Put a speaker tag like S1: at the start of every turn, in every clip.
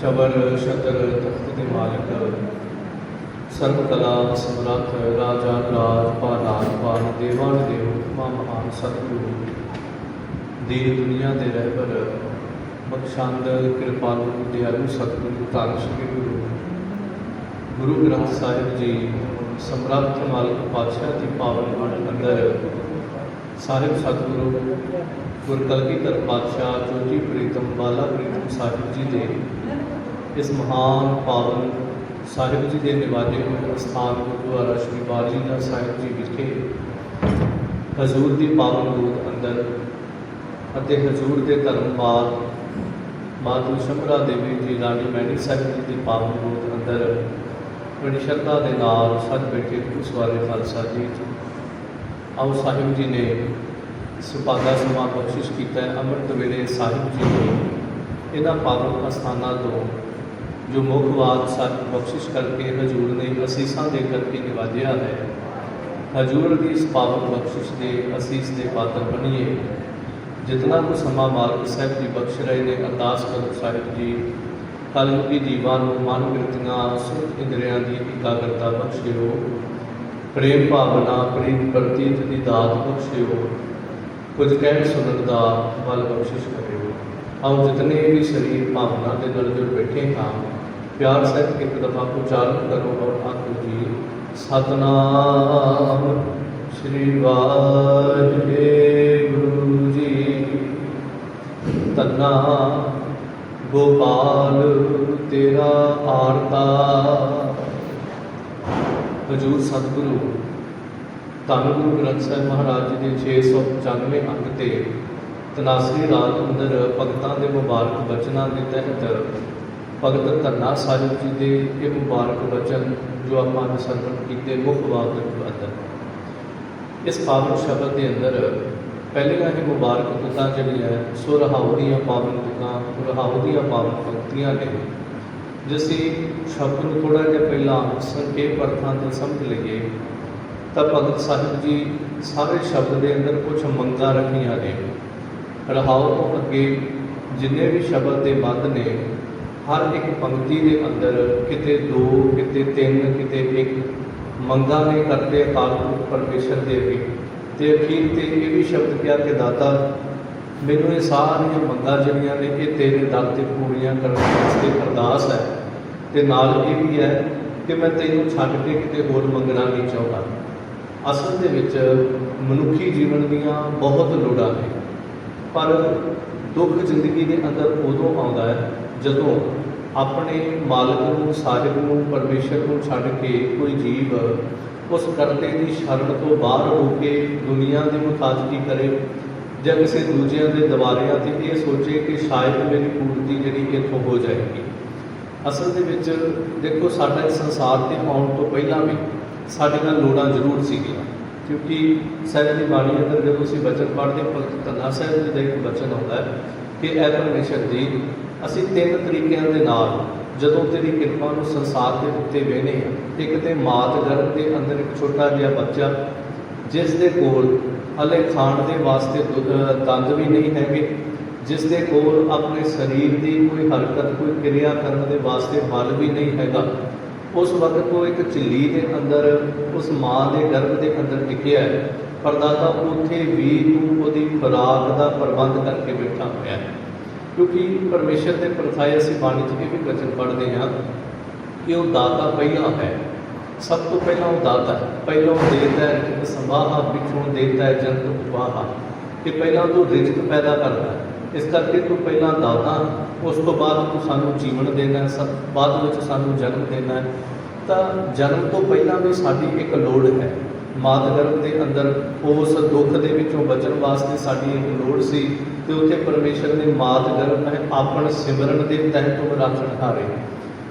S1: चबर शतर तख्त के मालिक सर्व कला समरथ राजान राज पालान पाल देवान देव मां महान सतगुरु दीन दुनिया दे रहबर बख्शंद कृपालु दयालु सतगुरु धन श्री गुरु ग्रंथ साहिब जी समरथ मालिक पातशाह की पावन बाणी अंदर साहिब सतगुरु गुर कलगीधर पातशाह जोजी प्रीतम बाला प्रीतम साहिब जी के इस महान पावन साहिब जी के निवाजे हुए स्थान गुरुद्वारा श्री बाजीदा साहिब जी विखे हजूर की पावन गोद अंदर ਅਤੇ हजूर के धर्मपाल मातू शंभरा देवी जी रानी मैनी साहिब जी के पावन गोद अंदर बड़ी श्रद्धा के नाल सज बैठे गुरुसवारे खालसा जी आओ साहिब जी ने सुपादा समा बख्शिश किया अमृत वेले साहिब जी को इन्होंने पावन अस्थानों तो जो मुखवाद साहिब बख्शिश करके हजूर ने असीसा दे करके निवाजिया है। हजूर की इस पावन बख्शिश के असीस के पात्र बनीए। जितना को समा मालिक साहिब जी बख्श रहे ने अरदास करो साहिब जी कलयुगी जीवां मन वृत्तियां सुख इंद्रियां की एकाग्रता बख्शियो प्रेम भावना प्रीत प्रतीत की दात बख्शियो कुछ कहन सुनन का बल बख्शिश करो। आओ जितने भी शरीर भावना के दल जुड़ बैठे हाँ प्यार सहित एक दफा उच्चारण करो और आखो जी सतनाम श्री वाहिगुरु जी धन्ना गोपाल तेरा आरता। हजूर सतगुरु धन गुरु ग्रंथ साहिब महाराज जी के 695 अंक से तनासरी रात अंदर भगतों के मुबारक बचनों के तहत भगत धन्ना साहिब जी के ये मुबारक वचन जो आप सरवण किए मुखवाद अंदर इस पावन शब्द के अंदर पहलियां ही मुबारक तुकां जिहड़ियां है सो रहाओ दियां पावन तुकां रहाओ दियां पावन पंक्तियां ने जिस शब्द को थोड़ा जिहा पहला संखेप अर्थां ते समझ लईए तो भगत साहिब जी सारे शब्द के अंदर कुछ मंगां रखियां ने। रहाओ तो अगे जिन्ने भी शब्द के मद ने हर एक पंक्ति के अंदर किते दो किते तीन किते एक मंगा ने करते अकाल पुरख परमेश्वर दे अगे ते अखीर ते ये भी शब्द क्या कि दाता मैनू ये सारियां मंगा जिहड़ियां ने ये तेरे दर ते पूरियां करने वास्ते अरदास है ते नाल ये भी है कि मैं तैनूं छड्ड के किते होर मंगना नहीं चाहुंदा। असल दे विच मनुखी जीवन दीयां बहुत लोड़ां ने पर दुख जिंदगी के अंदर उदों आउंदा है जदों अपने मालिक नूं साहिब नूं परमेश्वर को छड्ड के कोई जीव उस करते की शरण तो बाहर होकर दुनिया की मुखातगी करे या किसी दूजिया के दवारिया से ये सोचे कि शायद मेरी पूर्ति जी इतों हो जाएगी। असल के देखो साडा इस संसार से आने तो पहला भी साडियां लोड़ां जरूर सीगियां क्योंकि साहिब की बाणी अंदर जब असीं वचन पढ़ते भगत धन्ना साहिब जी का एक वचन आता है कि ऐ परमेश्वर जी असीं तीन तरीकों के नाल जदों तेरी कृपा नूं संसार के उत्ते वेने एक तो मात गर्भ के अंदर एक छोटा जिहा बच्चा जिस दे कोल हले खाण के वास्ते दंद भी नहीं हैगे जिस दे कोल अपने शरीर की कोई हरकत कोई क्रिया करने के वास्ते बल भी नहीं हैगा। उस वक्त को एक झिल्ली के अंदर उस माँ के गर्भ के अंदर टिकिया है परदाता उत्थे भी तू उहदी खुराक का प्रबंध करके बैठा होया है क्योंकि परमेश्वर के प्रथाए असीं बाणी च भी वचन पढ़ते हैं कि वह दाता पहला है सब तो पहला वह दाता है पहला वह देता है रिजक संवाहा पिछों देता है जंत उपवाहा कि पहला तो रिजक पैदा करता है इस करके तू पहला दाता उस तो बाद तू सानू जीवन देना है बाद में सानू जन्म देना है तो जन्म तो पहला भी साड़ी एक लोड़ है मात गर्भ के अंदर उस दुख के विचों बचन वास्ते साड़ी एक लोड़ सी तो उत्थे परमेश्वर ने मात गर्भ में अपन सिमरन के तहत तुम राखण हारे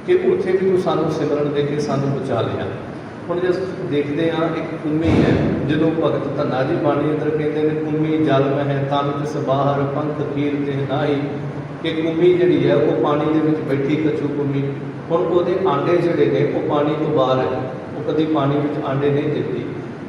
S1: कि उत्थे भी तू सानू सिमरन दे के सानू बचा लिया। हुण जे देखते हैं एक कुम्मी है जो भगत धन्ना जी बाणी अंदर कहते हैं कुम्मी जल में है तन तिस बाहर पंख कीर ते नाई कि कुम्मी जी है वो पानी के बैठी कछू कुम्मी हुण वो आंडे जोड़े ने वो पानी तो बाहर है वो कभी पानी में आंडे नहीं देती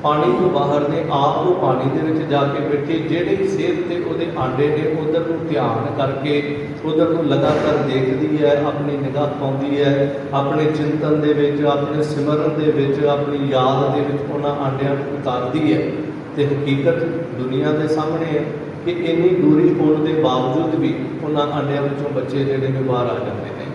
S1: पानी तो बाहर ने, आप वो पानी दे विच जाके बैठे, जिहड़ी सेहत ते उहदे आंडे ने उधर नूं ध्यान करके उधर नूं लगातार देखदी है, अपनी निगाह पाउंदी है, अपने चिंतन दे विच, अपने सिमरन दे विच, अपनी याद दे विच उन्हां आंडिਆਂ नूं उतारदी है। ते हकीकत दुनिया के सामने है कि इन्नी दूरी होने के बावजूद भी उन्हां आंडिਆਂ विचों बच्चे जिहड़े ने बाहर आ जाते हैं।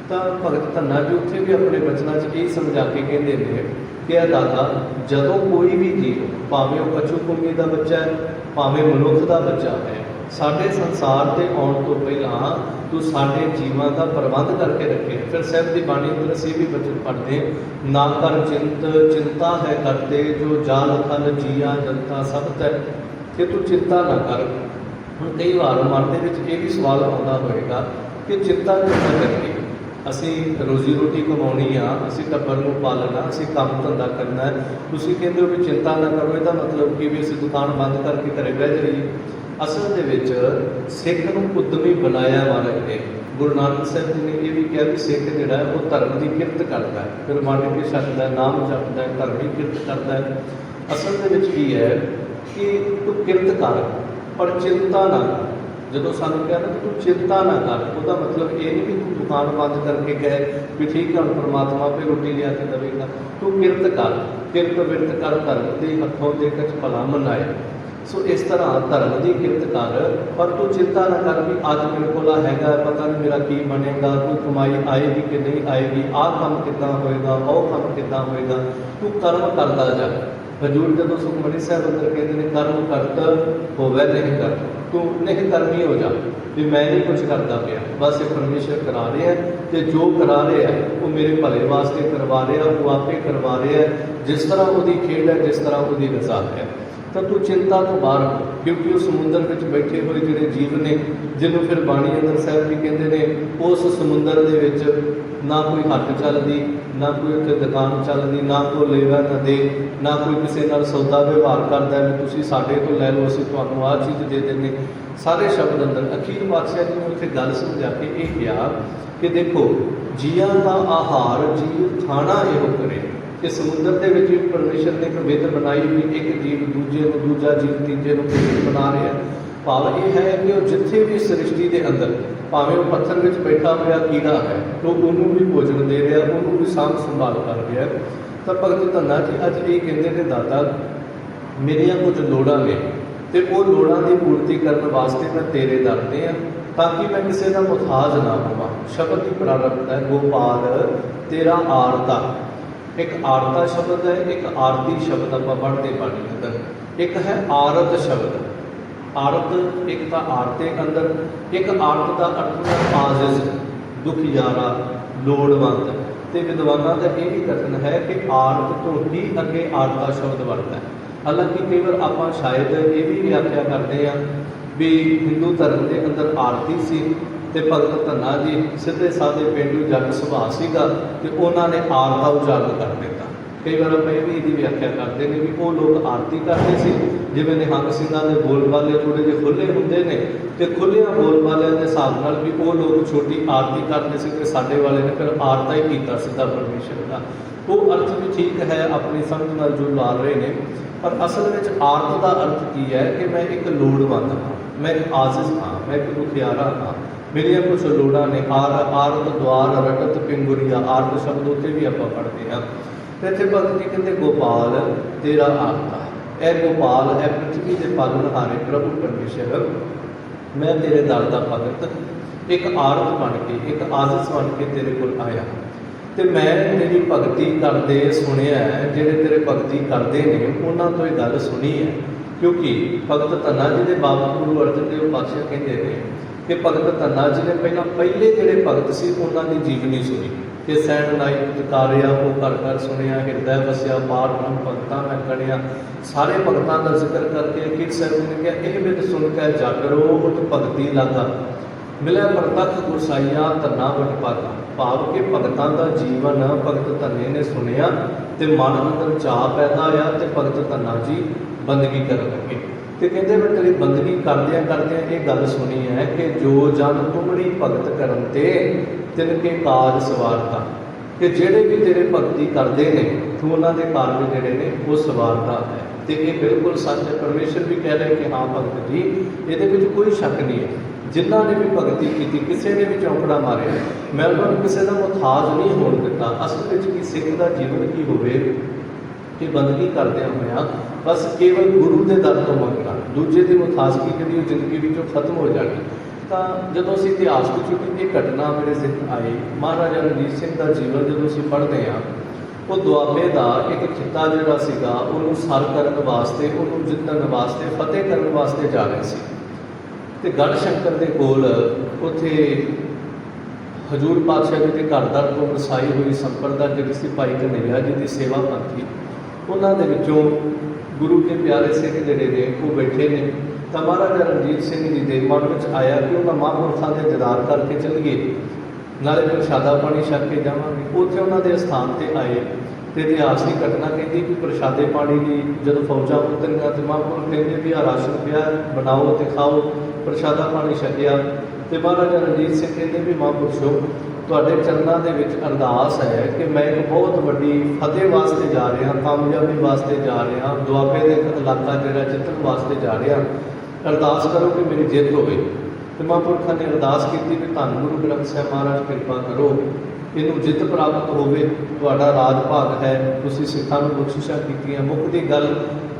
S1: तो भगत धन्ना जी उत्थे भी अपने बचनों च यही समझा के कहते हैं कि दादा, जदों कोई भी जीव, भावें वह कछू कुंमी का बच्चा है, भावें मनुख का बच्चा है, साढ़े संसार के आने तो पहला तू साढ़े जीवां का प्रबंध करके रखे। फिर साहब की बाणी अंदर असीं भी बचन पढ़ते हैं, ना कर चिंत चिंता है करते, जो जाल थल जिया जनता सब तय, कि तू चिंता ना कर। हुण कई बार मन दे विच ये भी सवाल आउंदा होएगा कि चिंता क्यों ना करिए, असी रोजी रोटी कमानी आ, असी टब्बर नूं पालना, असी काम धंधा करना है, तुसीं कहंदे हो भी चिंता ना करो, इसदा मतलब कि भी असी दुकान बंद करके घरे बह जाइए। असल दे विच सिख नूं उद्यमी बनाया महाराज ने। गुरु नानक साहब जी ने यह भी कहा कि सिख जिहड़ा है वो धर्म की किरत करता है, फिर गुरबाणी के शब्द है, नाम जपदा है, धर्म की किरत करता है। असल दे विच की है कि तू किरत कर पर चिंता ना कर। जो सानू कहना कि तू चिंता ना कर, उसका मतलब ये नहीं कि तू दुकान बंद करके कहे भी ठीक है परमात्मा पे रोटी लिया के देगा। तू किरत कर, किरत विरत कर, धर्म के हथों के कच भला मनाए। सो इस तरह धर्म की किरत कर, पर तू चिंता ना कर भी अज मेरे को हैगा, पता नहीं मेरा की बनेगा, कोई कमाई आएगी कि नहीं आएगी, आह काम कितना होएगा, वह काम कितना होएगा। तू कर्म करता जा। हजूर जो सुखमनी साहब अंदर कहते हैं कर्म करत होवे नहीं कर, तू नहीं कर्मी हो जा भी मैं नहीं कुछ करता पाया, बस ये परमेश्वर करा रहे हैं, तो जो करा रहे हैं वो मेरे भले वास्ते करवा रहे हैं, वो आपे करवा रहे हैं, जिस तरह वो खेड है, जिस तरह वो रजा है। तो तू चिंता तो बाहर हो, क्योंकि उस समुद्र में बैठे हुए जोड़े जीव ने, जिन्होंने फिर बाणी अंदर साहब जी कहते हैं उस समुद्र के ना कोई हट चलती, ना कोई उत्थे दुकान चलती, ना कोई लेवा ना दे, ना कोई किसी नाल सौदा व्यवहार करता है भी तुसीं साडे तो लै लो, असीं तुहानूं आह चीज़ दे देंगे। सारे शब्द अंदर अखीर पातशाह जी ने उत्थे गल समझा के ये कहा कि देखो जियां का आहार जीव खाना इहो करे कि समुद्र के विच भी परमेश्वर ने एक विध बनाई भी एक जीव दूजे को, दूजा जीव तीजे को बना रहा है। भाव यह है कि वह जिथे भी सृष्टि के अंदर भावें वह पत्थर में बैठा हुआ कीड़ा है तो उन्होंने भी भोजन दे रहा, उन्होंने भी सांभ संभाल कर रहा है। तो भगत धन्ना जी अज ये कहते हैं दादा मेरिया कुछ लोड़ां ने, तो वो लोड़ां की पूर्ति करने वास्ते मैं तेरे दर ते हाँ, ताकि मैं किसी का मुथाज ना होवां। शब्द ही प्रारंभ है गोपाल तेरा आरता, एक आरता शब्द है, एक आरती शब्द आप पढ़ते पानी अंदर, एक है आरत शब्द। आरत एक तो आरते अंदर, एक आरत का अर्थ है आजिज, दुखियारा, लोड़वंद। तो विद्वानों का यह भी कथन है कि आरत तो ही अगे आरता शब्द बनता है। हालांकि कई बार आप शायद ये भी व्याख्या करते हैं भी हिंदू धर्म के अंदर आरती सी ते भगत धन्ना जी सीधे साधे पेंडू जग सुभाਅ सीगा ते उन्होंने आरता उजागर कर दिता। कई बार आप ये भी इसकी व्याख्या करते हैं भी वो लोग आरती करते थे, जिवें निहंग सिंघां दे बोल बाले थोड़े जे खुले होंदे ने ते खुलिया बोल बालियां दे हिसाब नाल भी वो लोग छोटी आरती करते थे कि साडे वाले ने फिर आरता ही कीता सीधा परमेश्वर का। वो अर्थ भी ठीक है अपनी समझ नाल जो ला रहे हैं, पर असल में आरत का अर्थ की है कि मैं एक लोड़वंद हाँ, मैं एक आजिज हाँ, मैं एक दुखियारा हाँ, मेरिया कुछ लोड़ा ने। आरत द्वार रटत पिंगुरिया, आरत शब्द उत्ते भी आप पढ़ते हैं। तो इतने भगत जी कहते गोपाल तेरा आरता है, ए गोपाल है पृथ्वी के पालनहारे प्रभु परमेश्वर, मैं तेरे दर का भगत एक आरत बन के, एक आजिज बन के तेरे को आया। तो मैं तेरी भगती करते सुनिया है, जेडे तेरे भगती करते हैं उन्होंने तो ये गल सुनी है। क्योंकि भगत धन्ना जी के बाबा गुरु अर्जन देव पातशाह कहते हैं कि भगत धन्ना जी ने पहले जोड़े भगत से उन्होंने जीवनी सुनी कि सैन नाई पुचकारिया वो घर घर सुनिया, हिरदै बसिया पार ब्रह्म भगतां मैं कड़िया। सारे भगतां का जिक्र करके अखीर साहब जी ने कहा यह विध सुन के जागरो उठ भगती लागा, मिले प्रतख गुरसाइया धन्ना वट पागा। भाव के भगतां का जीवन भगत धन्ने ने सुनिया तो मन अंदर चाह पैदा आया तो भगत धन्ना जी बंदगी कर लगे। तो कहते मैं तेरी बंदगी करदियां करदियां ये गल सुनी है कि जो जन तुमड़ी भगत करन ते तिनके काज सवारता। कि ਜਿਹੜੇ भी तेरे भगती करते हैं तू उन्होंने कारज ਜਿਹੜੇ ਨੇ ਉਹ ਸਵਾਰਦਾ है। तो ये बिल्कुल सच है। परमेश्वर भी कह रहे कि हाँ भगत जी ये कोई शक नहीं है। जिन्होंने भी भगती की किसी ने भी चौंकड़ा मारिया मैं उन्होंने किसी का मुथाज नहीं होने दिता। असल में कि सिख का जीवन की होवे कि बंदगी करदे होया बस केवल गुरु के दर तो मंगना दूजे की मुथाजगी जी जिंदगी विचों खत्म हो जानी। तो जो असी इतिहास ये घटना मेरे जिहन आई महाराजा रणजीत सिंह का जीवन जो असी पढ़ते हैं वो दुआबे का एक खिता जोड़ा सीगा उन्होंने सर करने वास्ते उन्होंने जितन वास्ते फतेह करने वास्ते जा रहे थे। तो गढ़ शंकर के कोल उत्थे हजूर पातशाह जी के घर दर तो वसाई हुई संप्रदा जी सी भाई कन्हैया जी की सेवा पंथी उन्होंने विचों गुरु के प्यारे सिख जिहड़े ने वो बैठे ने। तो महाराजा रणजीत सिंह जी के मन में आया कि उन्होंने महापुरखों के दीदार करके चलीए नाले प्रशादा पानी छक के जावांगे। उत्थे उन्होंने स्थान पर आए तो इतिहास की घटना कहती कि प्रशादे पानी की जब फौजा उतरिया तो महापुरख कहते भी आ राशन पिया बनाओ तो खाओ प्रशादा पानी छकिया। तो महाराजा रणजीत सिंह कहते भी महापुरुषो तुहाडे चरणों के विच अरदास है कि मैं एक बहुत वड्डी फतेह वास्ते जा रहा कामयाबी वास्ते जा रहा दुआबे के इलाका जिहड़ा जितन वास्ते जा रहा अरदास करो कि मेरी जित होवे। तो महापुरखों ने अरदास की भी धन गुरु ग्रंथ साहिब महाराज कृपा करो इनू जित प्राप्त होवे तुहाडा राज भाग है तुसीं सिखां नूं बख्शिशां कीतियां। मुक्ति गल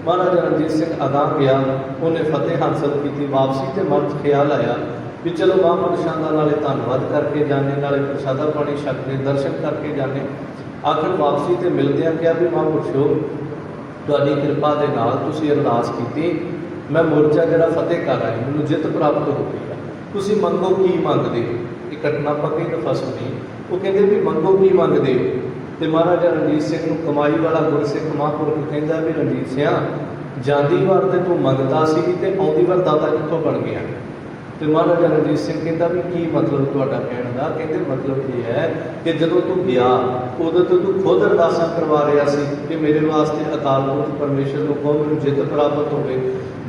S1: महाराजा रणजीत सिंह अगाह गया उन्हें फतेह हासिल की वापसी के मन ख्याल आया भी चलो महापुरुषों का नाले धन्नवाद करके जाने नाले प्रसादा पानी छकने दर्शन करके जाने। आखिर वापसी तो मिलदियां कहा भी महापुरुषो तुहाडी कृपा दे नाल तुसीं अरदास की मैं मोर्चा जरा फतेह कर रहा मैनूं जित प्राप्त हो गई है तुसीं मंगो की मंगदे हो। ये घटना पक्की तो फस नहीं वो कहते भी मंगो की मंगदे हो। तो महाराजा रणजीत सिंह नूं कमाई वाला गुरसिख महापुरख कहता भी रणजीत सिंह जांदी वार तो तू मंगता सी ते आउंदी वार दाता कित्थों बन गया। तो महाराजा रणजीत सिंह कहता भी की मतलब तुहाडा कहण दा कहते मतलब ये है कि जदों तू गया उदों तो तू खुद अरदासां करवा रहा सी कि मेरे वास्ते अकाल पुरख परमेश्वर नूं कहो मैनूं जित प्राप्त होवे।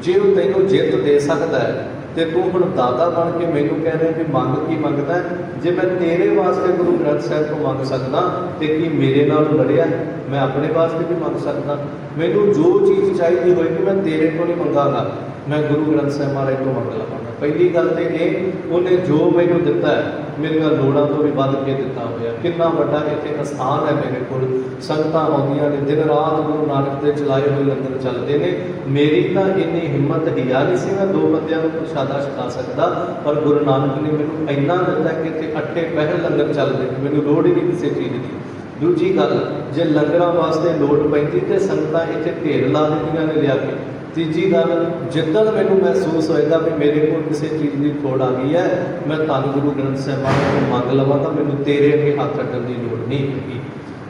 S1: जे वो तैनूं जित दे सकता है तो तू हुण दाता बन के मैनूं कह रहे कि मंग की मंगदा है। जे मैं तेरे वास्ते गुरु ग्रंथ साहिब तो मंग सकदा तो कि मेरे नाल लड़िया मैं अपने वास्ते भी मंग सकदा। मैनूं जो चीज़ चाहिए होएगी मैं तेरे को नहीं मंगागा मैं गुरु ग्रंथ साहिब महाराज तो मंग लवांगा। पहली गल तो ये उन्हें जो मैनूं दिता है मेरियां लोड़ां तो भी वध के दिता होया। कितना वड्डा इत्थे स्थान है मेरे कोल संगतां आउंदियां ने दिन रात गुरु नानक दे चलाए हुए लंगर चलते हैं। मेरी तो इन्नी हिम्मत हिया नहीं सी मैं 2 बंदियां नूं प्रशादा छका सकदा पर गुरु नानक ने मैनूं इन्ना दिता कि इत्थे 8 पहर लंगर चलदे मैनूं लोड़ ही नहीं किसी चीज़ की। दूजी गल जे लंगरां वास्ते लोड़ पैंदी तो संगतां इत्थे ढेर ला दित्तियां ने लिया के। तीजी गल जिद्दन मैनूं महसूस होएगा भी मेरे को किसी चीज़ की थोड़ आ गई है मैं धन गुरु ग्रंथ साहिब महाराज को मंग लवां तां मैनूं तेरे अगे हथ अड्डण की लोड़ नहीं हैगी।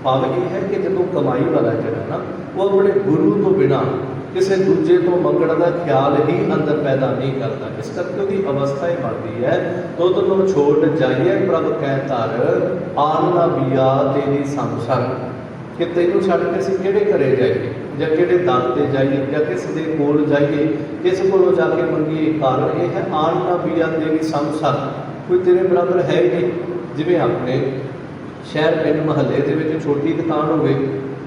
S1: भाव यह है कि जदों कमाई वाला जिहड़ा ना वो अपने गुरु तो बिना किसी दूजे तो मंगण का ख्याल ही अंदर पैदा नहीं करता। इस करके उसकी अवस्था ही बनती है तो तुम छोड़ जाइए प्रभ कह तर आन ना बिया तेरी संसर कि तेनों छड़ के असीं किहड़े घरे जाइए ਜਾਂ ਕਿਹੜੇ ਦਰ ਤੇ ਜਾਈਏ ਜਾਂ किस ਦੇ ਕੋਲ ਜਾਈए किस ਕੋਲੋਂ जा के मंगीए। कारण यह है आन ना बिया तेरी संसर कोई तेरे बराबर है ही नहीं। जिवें अपने शहर पिंड महल्ले ਦੇ ਵਿੱਚ छोटी दुकान होवे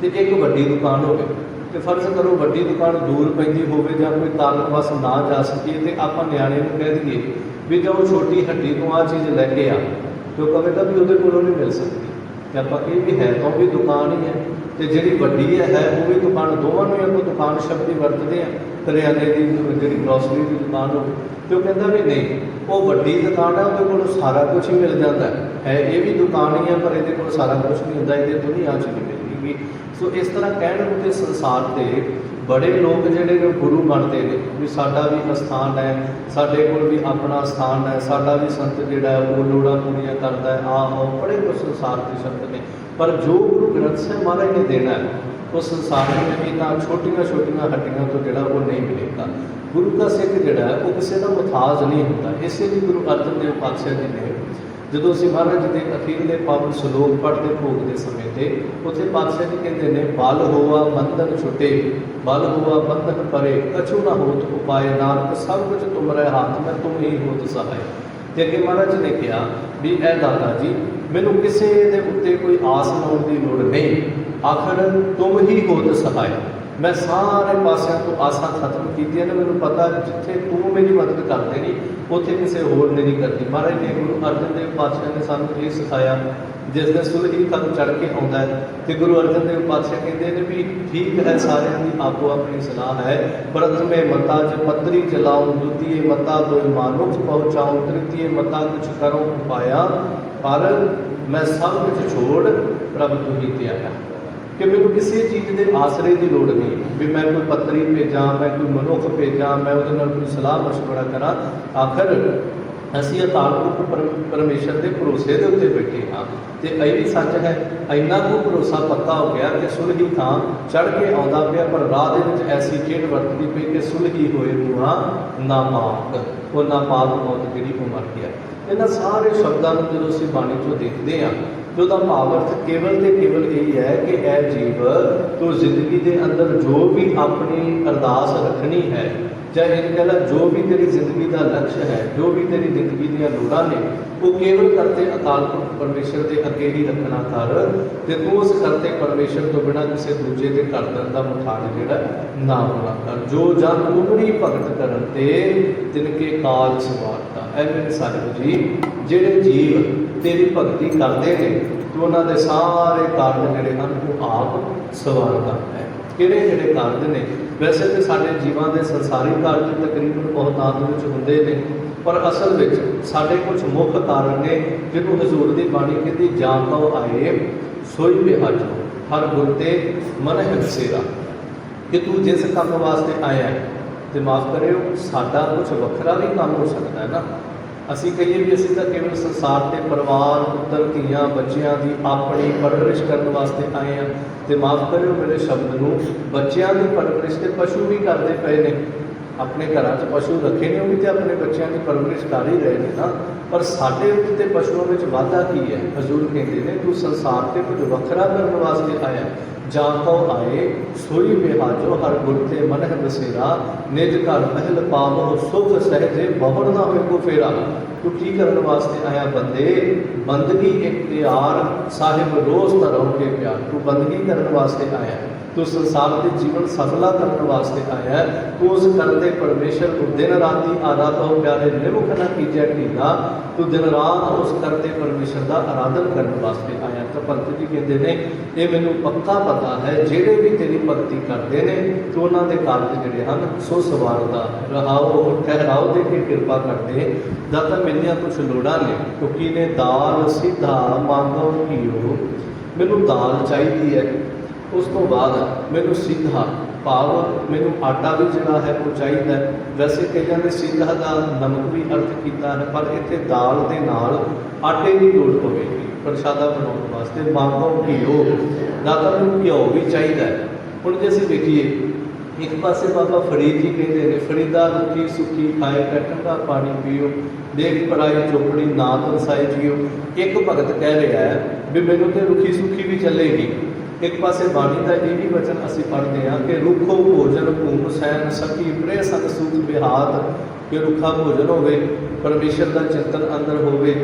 S1: ते एक वड्डी दुकान होवे तो फर्ज करो वड्डी दुकान दूर पैंदी होवे जां कोई कारण बस ना जा सकीए तो आपां नियाणे नूं कह दईए भी जाओ छोटी हड्डी तो आ चीज़ लैके आ तो कहेगा भी उहदे कोलों नहीं मिल सकती। तो आपां कही भी है तो भी दुकान ही है तो जी वड्डी है वो भी दुकान दोवां नूं आपां दुकान शब्द ही वरतते हैं करियाने की जी ग्रोसरी की दुकान हो तो कहता भी नहीं वो वड्डी दुकान है उहदे कोल सारा कुछ ही मिल जाता है ये भी दुकान ही है पर ये कोल सारा कुछ नहीं होंदा ये तो नहीं आ चीज़ मिलेगी। सो इस तरह कहण के संसार से बड़े लोग जिहड़े ने गुरु बनते हैं भी साडा भी स्थान है साडे कोल भी अपना स्थान है साडा भी संत जिहड़ा है वो लोड़ां पूरीआं करदा है आओ बड़े कुछ संसार के शब्द ने पर जो गुरु ग्रंथ साहिब महाराज ने देना है वो संसार में इन्हां छोटियां छोटियां हड्डियां तो जिहड़ा वो नहीं मिलेगा। गुरु का सिख जिहड़ा है वो किसी का मुथाज नहीं होता। इसे भी गुरु अर्जन देव पातशाह जी ने जो असीं महाराज जी के अखीरले पावन श्लोक पढ़ते भोगते समय ते उत्थे पातशाह जी कहते हैं बल होआ बंधन छुटे बल हुआ बंधन परे कछु ना होत उपाय नानक सब कुछ तुमरे हाथ में तुम ही होत सहाय। ते अगे महाराज जी ने कहा भी ए दाता जी मैनू किसी के उत्ते कोई आस लाने की लोड़ नहीं, आखिर तुम ही होत सहाय। मैं सारे पासों तो आसा खत्म की ने, मैनू पता जिथे तू मेरी मदद कर देनी उत्थे किसी होर ने नहीं करनी। महाराज ने गुरु अर्जन देव पातशाह ने सानू ये सिखाया, जिस दिन सुलही खत चढ़ के आता है तो गुरु अर्जन देव पातशाह कहते हैं भी ठीक है सारिਆਂ की आपो अपनी सलाह है, प्रथमे मता च पत्री चलाऊं, द्वितीय मता दो मानुष पहुँचाऊं, तृतीय मता कुछ करो उपाया, पर मैं सब कुछ छोड़ प्रभु तू ही ते आया। कि मैनू किसी चीज़ के आसरे की लोड़ नहीं भी मैं कोई पत्री भेजा, मैं कोई मनुख भेजा, मैं वो कोई सलाह मशवरा करा। आखिर असी अकाल पुरख परमेश्वर के भरोसे के उत्ते बैठे हाँ, तो यह भी सच है। इन्ना को भरोसा पक्का हो गया कि सुलही थां चढ़ के आता पाया, पर राह दे ऐसी खेड वरतती पई कि सुलही होए मुआ नापाक, वो नापाक मौत जी वो मर गया। इन्होंने सारे शब्दों को जो असीं बाणी चों देखते हैं तो उसका भाव अर्थ केवल तो केवल यही है कि यह जीव तो जिंदगी के अंदर जो भी अपनी अरदास रखनी है, चाहे इन कह ला जो भी तेरी जिंदगी का लक्ष्य है, जो भी तेरी जिंदगी दी लोड़ां ने, वो केवल करते अकाल पुरख परमेश्वर के अगे ही रखना कर, तो तू उस करते परमेश्वर तो बिना किसी दूजे के करदन का मुठान जोड़ा ना होना कर। जो जन उमरी भगत करन ते तिनके काल सवारता। ऐ मेरे साहिब जी, जेड़े जीव तेरी भगती करते हैं तो उन्होंने सारे कार्य जोड़े हैं वो आप सवारता है। किहड़े किहड़े कार्य ने? वैसे तो साढ़े जीवां के संसारी कार्य तकरीबन बहुतात होंदे ने, पर असल में साढ़े कुछ मुख कारण ने जिन्होंने हजूर की बाणी कहती जान तो आए सोई बिहाजो हर गुर ते मन हिसेरा, कि तू जिस काम वास्ते आया है तो माफ़ करियो साडा कुछ वखरा भी काम हो सकता है ना। असी कहिए भी असी तो केवल संसार के परिवार पुत्र धियां बच्चों की अपनी परवरिश करने वास्ते आए हैं, तो माफ़ करियो मेरे शब्द को, बच्चों की परवरिश तो पशु भी करते पे ने, अपने घर च पशु रखे ने, वो भी तो अपने बच्चों की परवरिश कर ही रहे हैं ना। पर साढ़े उत्ते पशुओं में वाधा की है? हजूर कहते हैं तू संसार से कुछ वखरा करने वास्ते आया, जान तो आए सोई बिहाजो हर गुर ते मन बसेरा, निज घर महल पावो सुख सहजे बहुर ना होए को फेरा। तू की करने वास्ते आया बंदे? बंदगी इख्तियार साहिब रोज तरह के प्यार। तू बंदगी करने वास्ते आया, तू संसार के जीवन सफला करने वास्ते आया, तू उस करते परमेश्वर को दिन राति आराधो प्यारे निमुख न कीजिए ढीला, तू दिन रात उस करते परमेश्वर का आराधन करने वास्ते आया। तो भगत जी कहते हैं ये मैनू पक्का पता है जेड़े भी तेरी भगती करते हैं तो उन्होंने कार्य जोड़े हैं सो सवारदा रहाओ ठहराओ दे के कृपा करते। दाता मेरिया कुछ लोड़ा ने क्योंकि ने दाल सीधा मांगो घीओ, मैनू दाल चाहिए है, उस तो बाद मैनू सीधा भाव मैनू आटा भी जोड़ा है वो चाहिए। वैसे कई ने सीधा का नमक भी अर्थ किया है, पर इतने दाल के नाल आटे की लोड़ होगी प्रशादा बनाने वास्ते। मांगो घीओ, दाता मैनू घ्यो भी चाहिए। हुण जे असीं देखिए एक पासे बाबा फरीद जी कहते हैं फरीदा रुखी सुखी खाए ठंडा पानी पियो, देख पराई चोपड़ी ना तरसाए जियो। एक भगत कह रहा है भी मैनू तो रुखी सुखी भी चलेगी। एक पासे बाणी का ये भी वचन असी पढ़ते हैं कि रुखो भोजन भूम सैन सखी प्रे सत सूख बिहात, कि रुखा भोजन होवे, परमेश्वर का चिंतन अंदर होवे,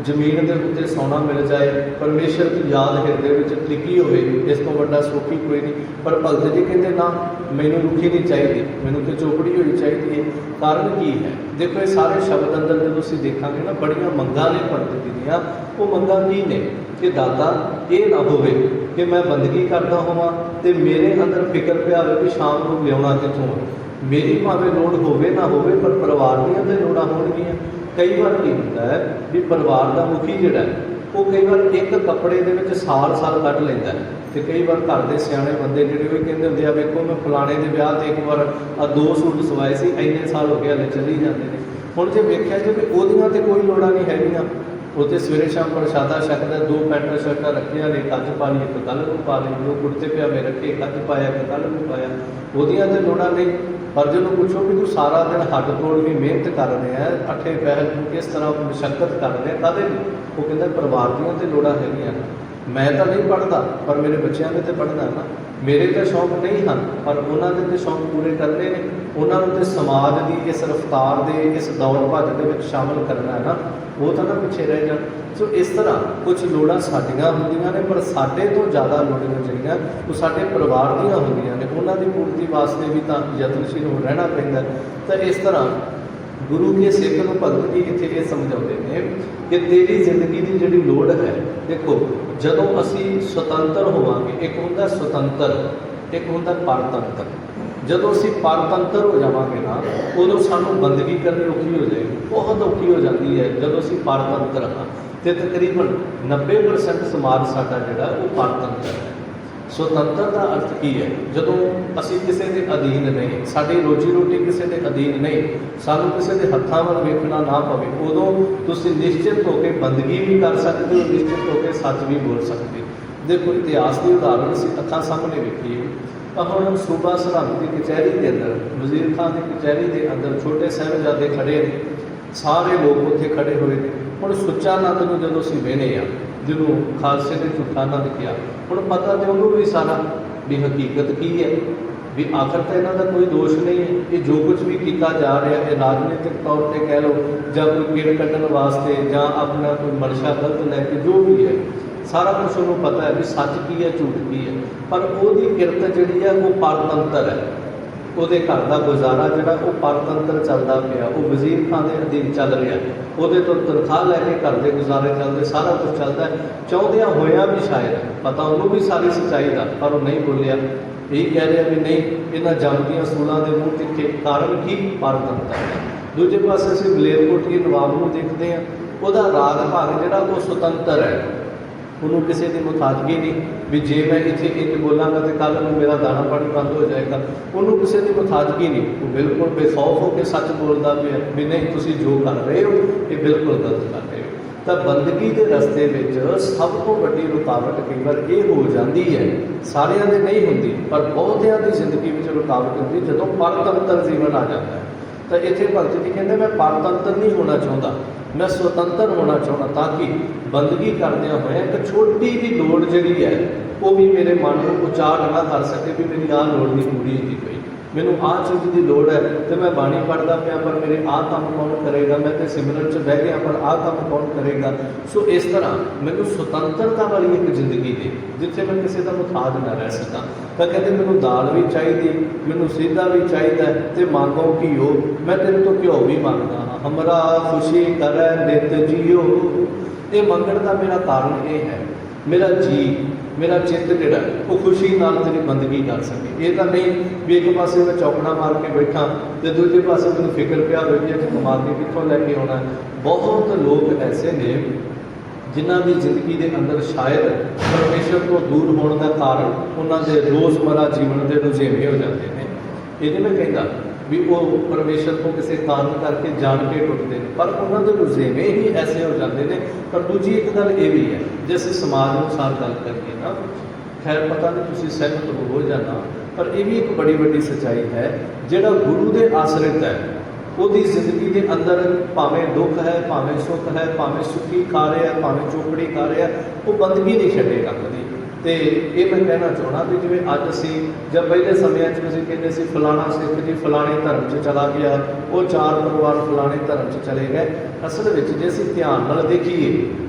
S1: जमीन के उत्ते सोना मिल जाए, परमेश्वर की याद हृदय में टिकी होवे, इस तो बड़ा सुखी कोई नहीं। पर भगत जी कहते ना मैनू रुखी नहीं चाहिए, मैनू तो चौपड़ी हुई चाहिए है। कारण की है? देखो ये सारे शब्द अंदर जो असीं देखांगे ना बड़िया मंगा ने भगत जी दियां, वो मंगा की ने कि दाता ये ना होवे कि मैं बंदगी करता होवां ते मेरे अंदर फिक्र पिया होवे कि शाम को लियाउणा कित्थों। मेरी भावें लोड़ होवे ना होवे पर परिवार दीयां ते लोड़ां होणगीआं। कई बार की होंदा है भी परिवार का मुखी जिहड़ा है वो कई बार एक कपड़े दे विच साल साल कढ लैंदा है, तो कई बार घर के सियाणे बंदे जिहड़े वो कहंदे हुंदे आ वेखो मैं फलाणे दे विआह ते एक बार 2 सूट सवाए सी, इन्ने साल हो गए हले चली जाते हैं। हुण जे वेख्या जे भी ओहदियां ते कोई लोड़ां नहीं हैगियां, वो तो सवेरे शाम प्रशादा छकदा, 2 पैंट शर्टां रखियां ने, कच पा ली एक कल को पा ली, 2 कुर्ते पजामे रखे कच पाया एक कल को पाया, ओहदियां ते लोड़ां नहीं। पर जो पूछो भी तू सारा दिन हੱਡ तोड़ भी मेहनत कर रहे हैं, अठे पहल तू किस तरह मुशक्कत कर रहे हैं, कदे वो कहते परिवार दियां ते लोड़ां हैगियां। मैं तो नहीं पढ़ता पर मेरे बच्चों ने तो पढ़ना है ना, मेरे तो शौक नहीं हैं पर उन्होंने तो शौक पूरे करने ने, उन्होंने तो समाज की इस रफ्तार के इस दौड़ भज के शामिल करना है ना, वो तो ना पिछे रह जाए। सो इस तरह कुछ लोड़ां साडियां होंदियां ने पर साडे तो ज़्यादा लोड़ां जिहड़ियां वो साडे परिवार दीयां होंदियां ने, उन्हां दी पूर्ति वास्ते भी तां यतनशील रहना पैंदा। तो इस तरह गुरु के सिख नूं भगत जी इत्थे ये समझाते हैं कि तेरी जिंदगी की जिहड़ी लोड़ है, देखो जदों असी स्वतंत्र होवांगे, एक हुंदा स्वतंत्र एक हुंदा परतंत्र, जदों असी परतंत्र हो जावांगे ना उदों सानूं बंदगी करनी औखी हो जाएगी, बहुत औखी हो जाती है। जदों असी परतंत्र हाँ तो तकरीबन 90% समाज साडा जिहड़ा वो परतंत्र है। स्वतंत्र का अर्थ की है, जदों असी किसी के अधीन नहीं, साडी रोजी रोटी किसी के अधीन नहीं, सानू किसी के हत्थां वल वेखना ना पवे, उदों तुसीं निश्चित होकर बंदगी भी कर सकते हो, निश्चित होकर सच भी बोल सकते हो। देखो इतिहास की उदाहरण असीं अखां सामने वेखी है। हुण सूबा सरहंद की कचहरी के अंदर, वजीर खान की कचहरी के अंदर छोटे साहिबजादे खड़े ने, सारे लोग उत्थे खड़े हुए हैं। हुण सुच्चा नंद नूं जदों असीं वेखने आ, जिन्हों खालसे ने झूठा नंद किया, हुण पता तो उन्होंने भी सारा भी हकीकत की है, भी आखिर तो इन्हों का कोई दोष नहीं है, ये जो कुछ भी किया जा रहा है राजनीतिक तौर पर कह लो, या कोई किड़ कढ़न वास्ते, या अपना कोई मनशा गलत लैके जो भी है, सारा कुछ उन्होंने पता है भी सच की है झूठ की है। पर वो किरत जी है वो परतंत्र है, वो घर का गुजारा जोड़ा वो परतंत्र चलता पाया, वो वजीर खान के अधीन चल रहा है, वो तो तनख्वाह लैके घर के गुजारे चलते, सारा कुछ चलता है। चाहदिया होया भी शायद पता उन्होंने भी सारी सच्चाई का, पर वो नहीं बोलिया, यही कह रहा भी नहीं इन्होंने जमदियाँ सूलों के मूँह तिखे, कारण की परतंत्र है। दूजे पास असीं मलेरकोटली नवाब को देखते हैं, वह राज भाग जोड़ा वो स्वतंत्र है, उन्होंने किसी की मुखादगी नहीं भी जे मैं इतने इंज बोलांगा तो कल में मेरा दाना पानी बंद हो जाएगा, उन्होंने किसी की मुखादगी नहीं, वो बिल्कुल बेखौफ होकर सच बोलता पे भी नहीं तुसीं जो कर रहे हो ये बिल्कुल गलत कर रहे हो। तो बंदगी के रस्ते में सब तो वड्डी रुकावट कई बार ये हो जाती है, सारिਆਂ ਦੇ नहीं होंगी पर बहुतिਆਂ की जिंदगी में रुकावट होती जदों परतंत्र जीवन आ जाता है। तो इतने भगत जी कहते मैं परतंत्र नहीं होना चाहता, मैं स्वतंत्र होना चाहता, ताकि बंदगी करदे होए एक छोटी जी लोड़ जी है वो भी मेरे मन को उचार ना कर सके भी मेरी आह लोड़ नहीं पूरी होती पई, मैनू आह चीज़ की लोड़ है तो मैं बाणी पढ़ता पाया पर मेरे आह काम कौन करेगा, मैं तो सिमरन च बह गया पर आह काम कौन करेगा। सो इस तरह मैनू स्वतंत्रता वाली एक जिंदगी दे जिथे मैं किसी का मुथाज ना रह सका। तो कहते मैनू दाल भी चाहिए, मैनू सीधा भी चाहिए, तो मांगो घिओ, मैं तेरे तो घिओ भी मंगदा हाँ, हमरा खुशी करे नित जियो। ये मंगण का मेरा कारण ये है, मेरा जी मेरा चित्त जोड़ा वो खुशी नाल तेरी बंदगी कर सके। ये तो नहीं भी एक पास मैं चौकड़ा मार के बैठा तो दूजे पास मैं फिक्र पिया हो कि कमा के कितों लैके आना। बहुत लोग ऐसे ने जिन्हों की जिंदगी के अंदर शायद परमेश्वर को दूर होने का कारण उन्होंने रोज़मर्रा जीवन के रुझेवे हो जाते हैं। ये मैं कहता भी वो परमेश्वर को किसी कारण करके जान के टुटते हैं, पर उन्होंने रुझेवे ही ऐसे हो जाते हैं। पर दूजी एक गल ये भी है जिस समाज अनुसार गल करिए ना, खैर पता नहीं तुम सहमत हो जाना, पर यह भी एक बड़ी बड़ी सच्चाई है जोड़ा गुरु के आश्रित है उसकी जिंदगी के अंदर भावें दुख है भावें सुख है, भावें सुखी खा रहा है भावें चोपड़ी खा रहा है, वो बंदगी नहीं छड़ेगा कभी। तो ये मैं कहना चाहना भी जिवें अज असी जब पहले समय कहते सी फलाना सिख जी फलाने धर्म से चला गया, वो 4 परिवार फलाने धर्म से चले गए, असल में जो असी ध्यान नाल देखिए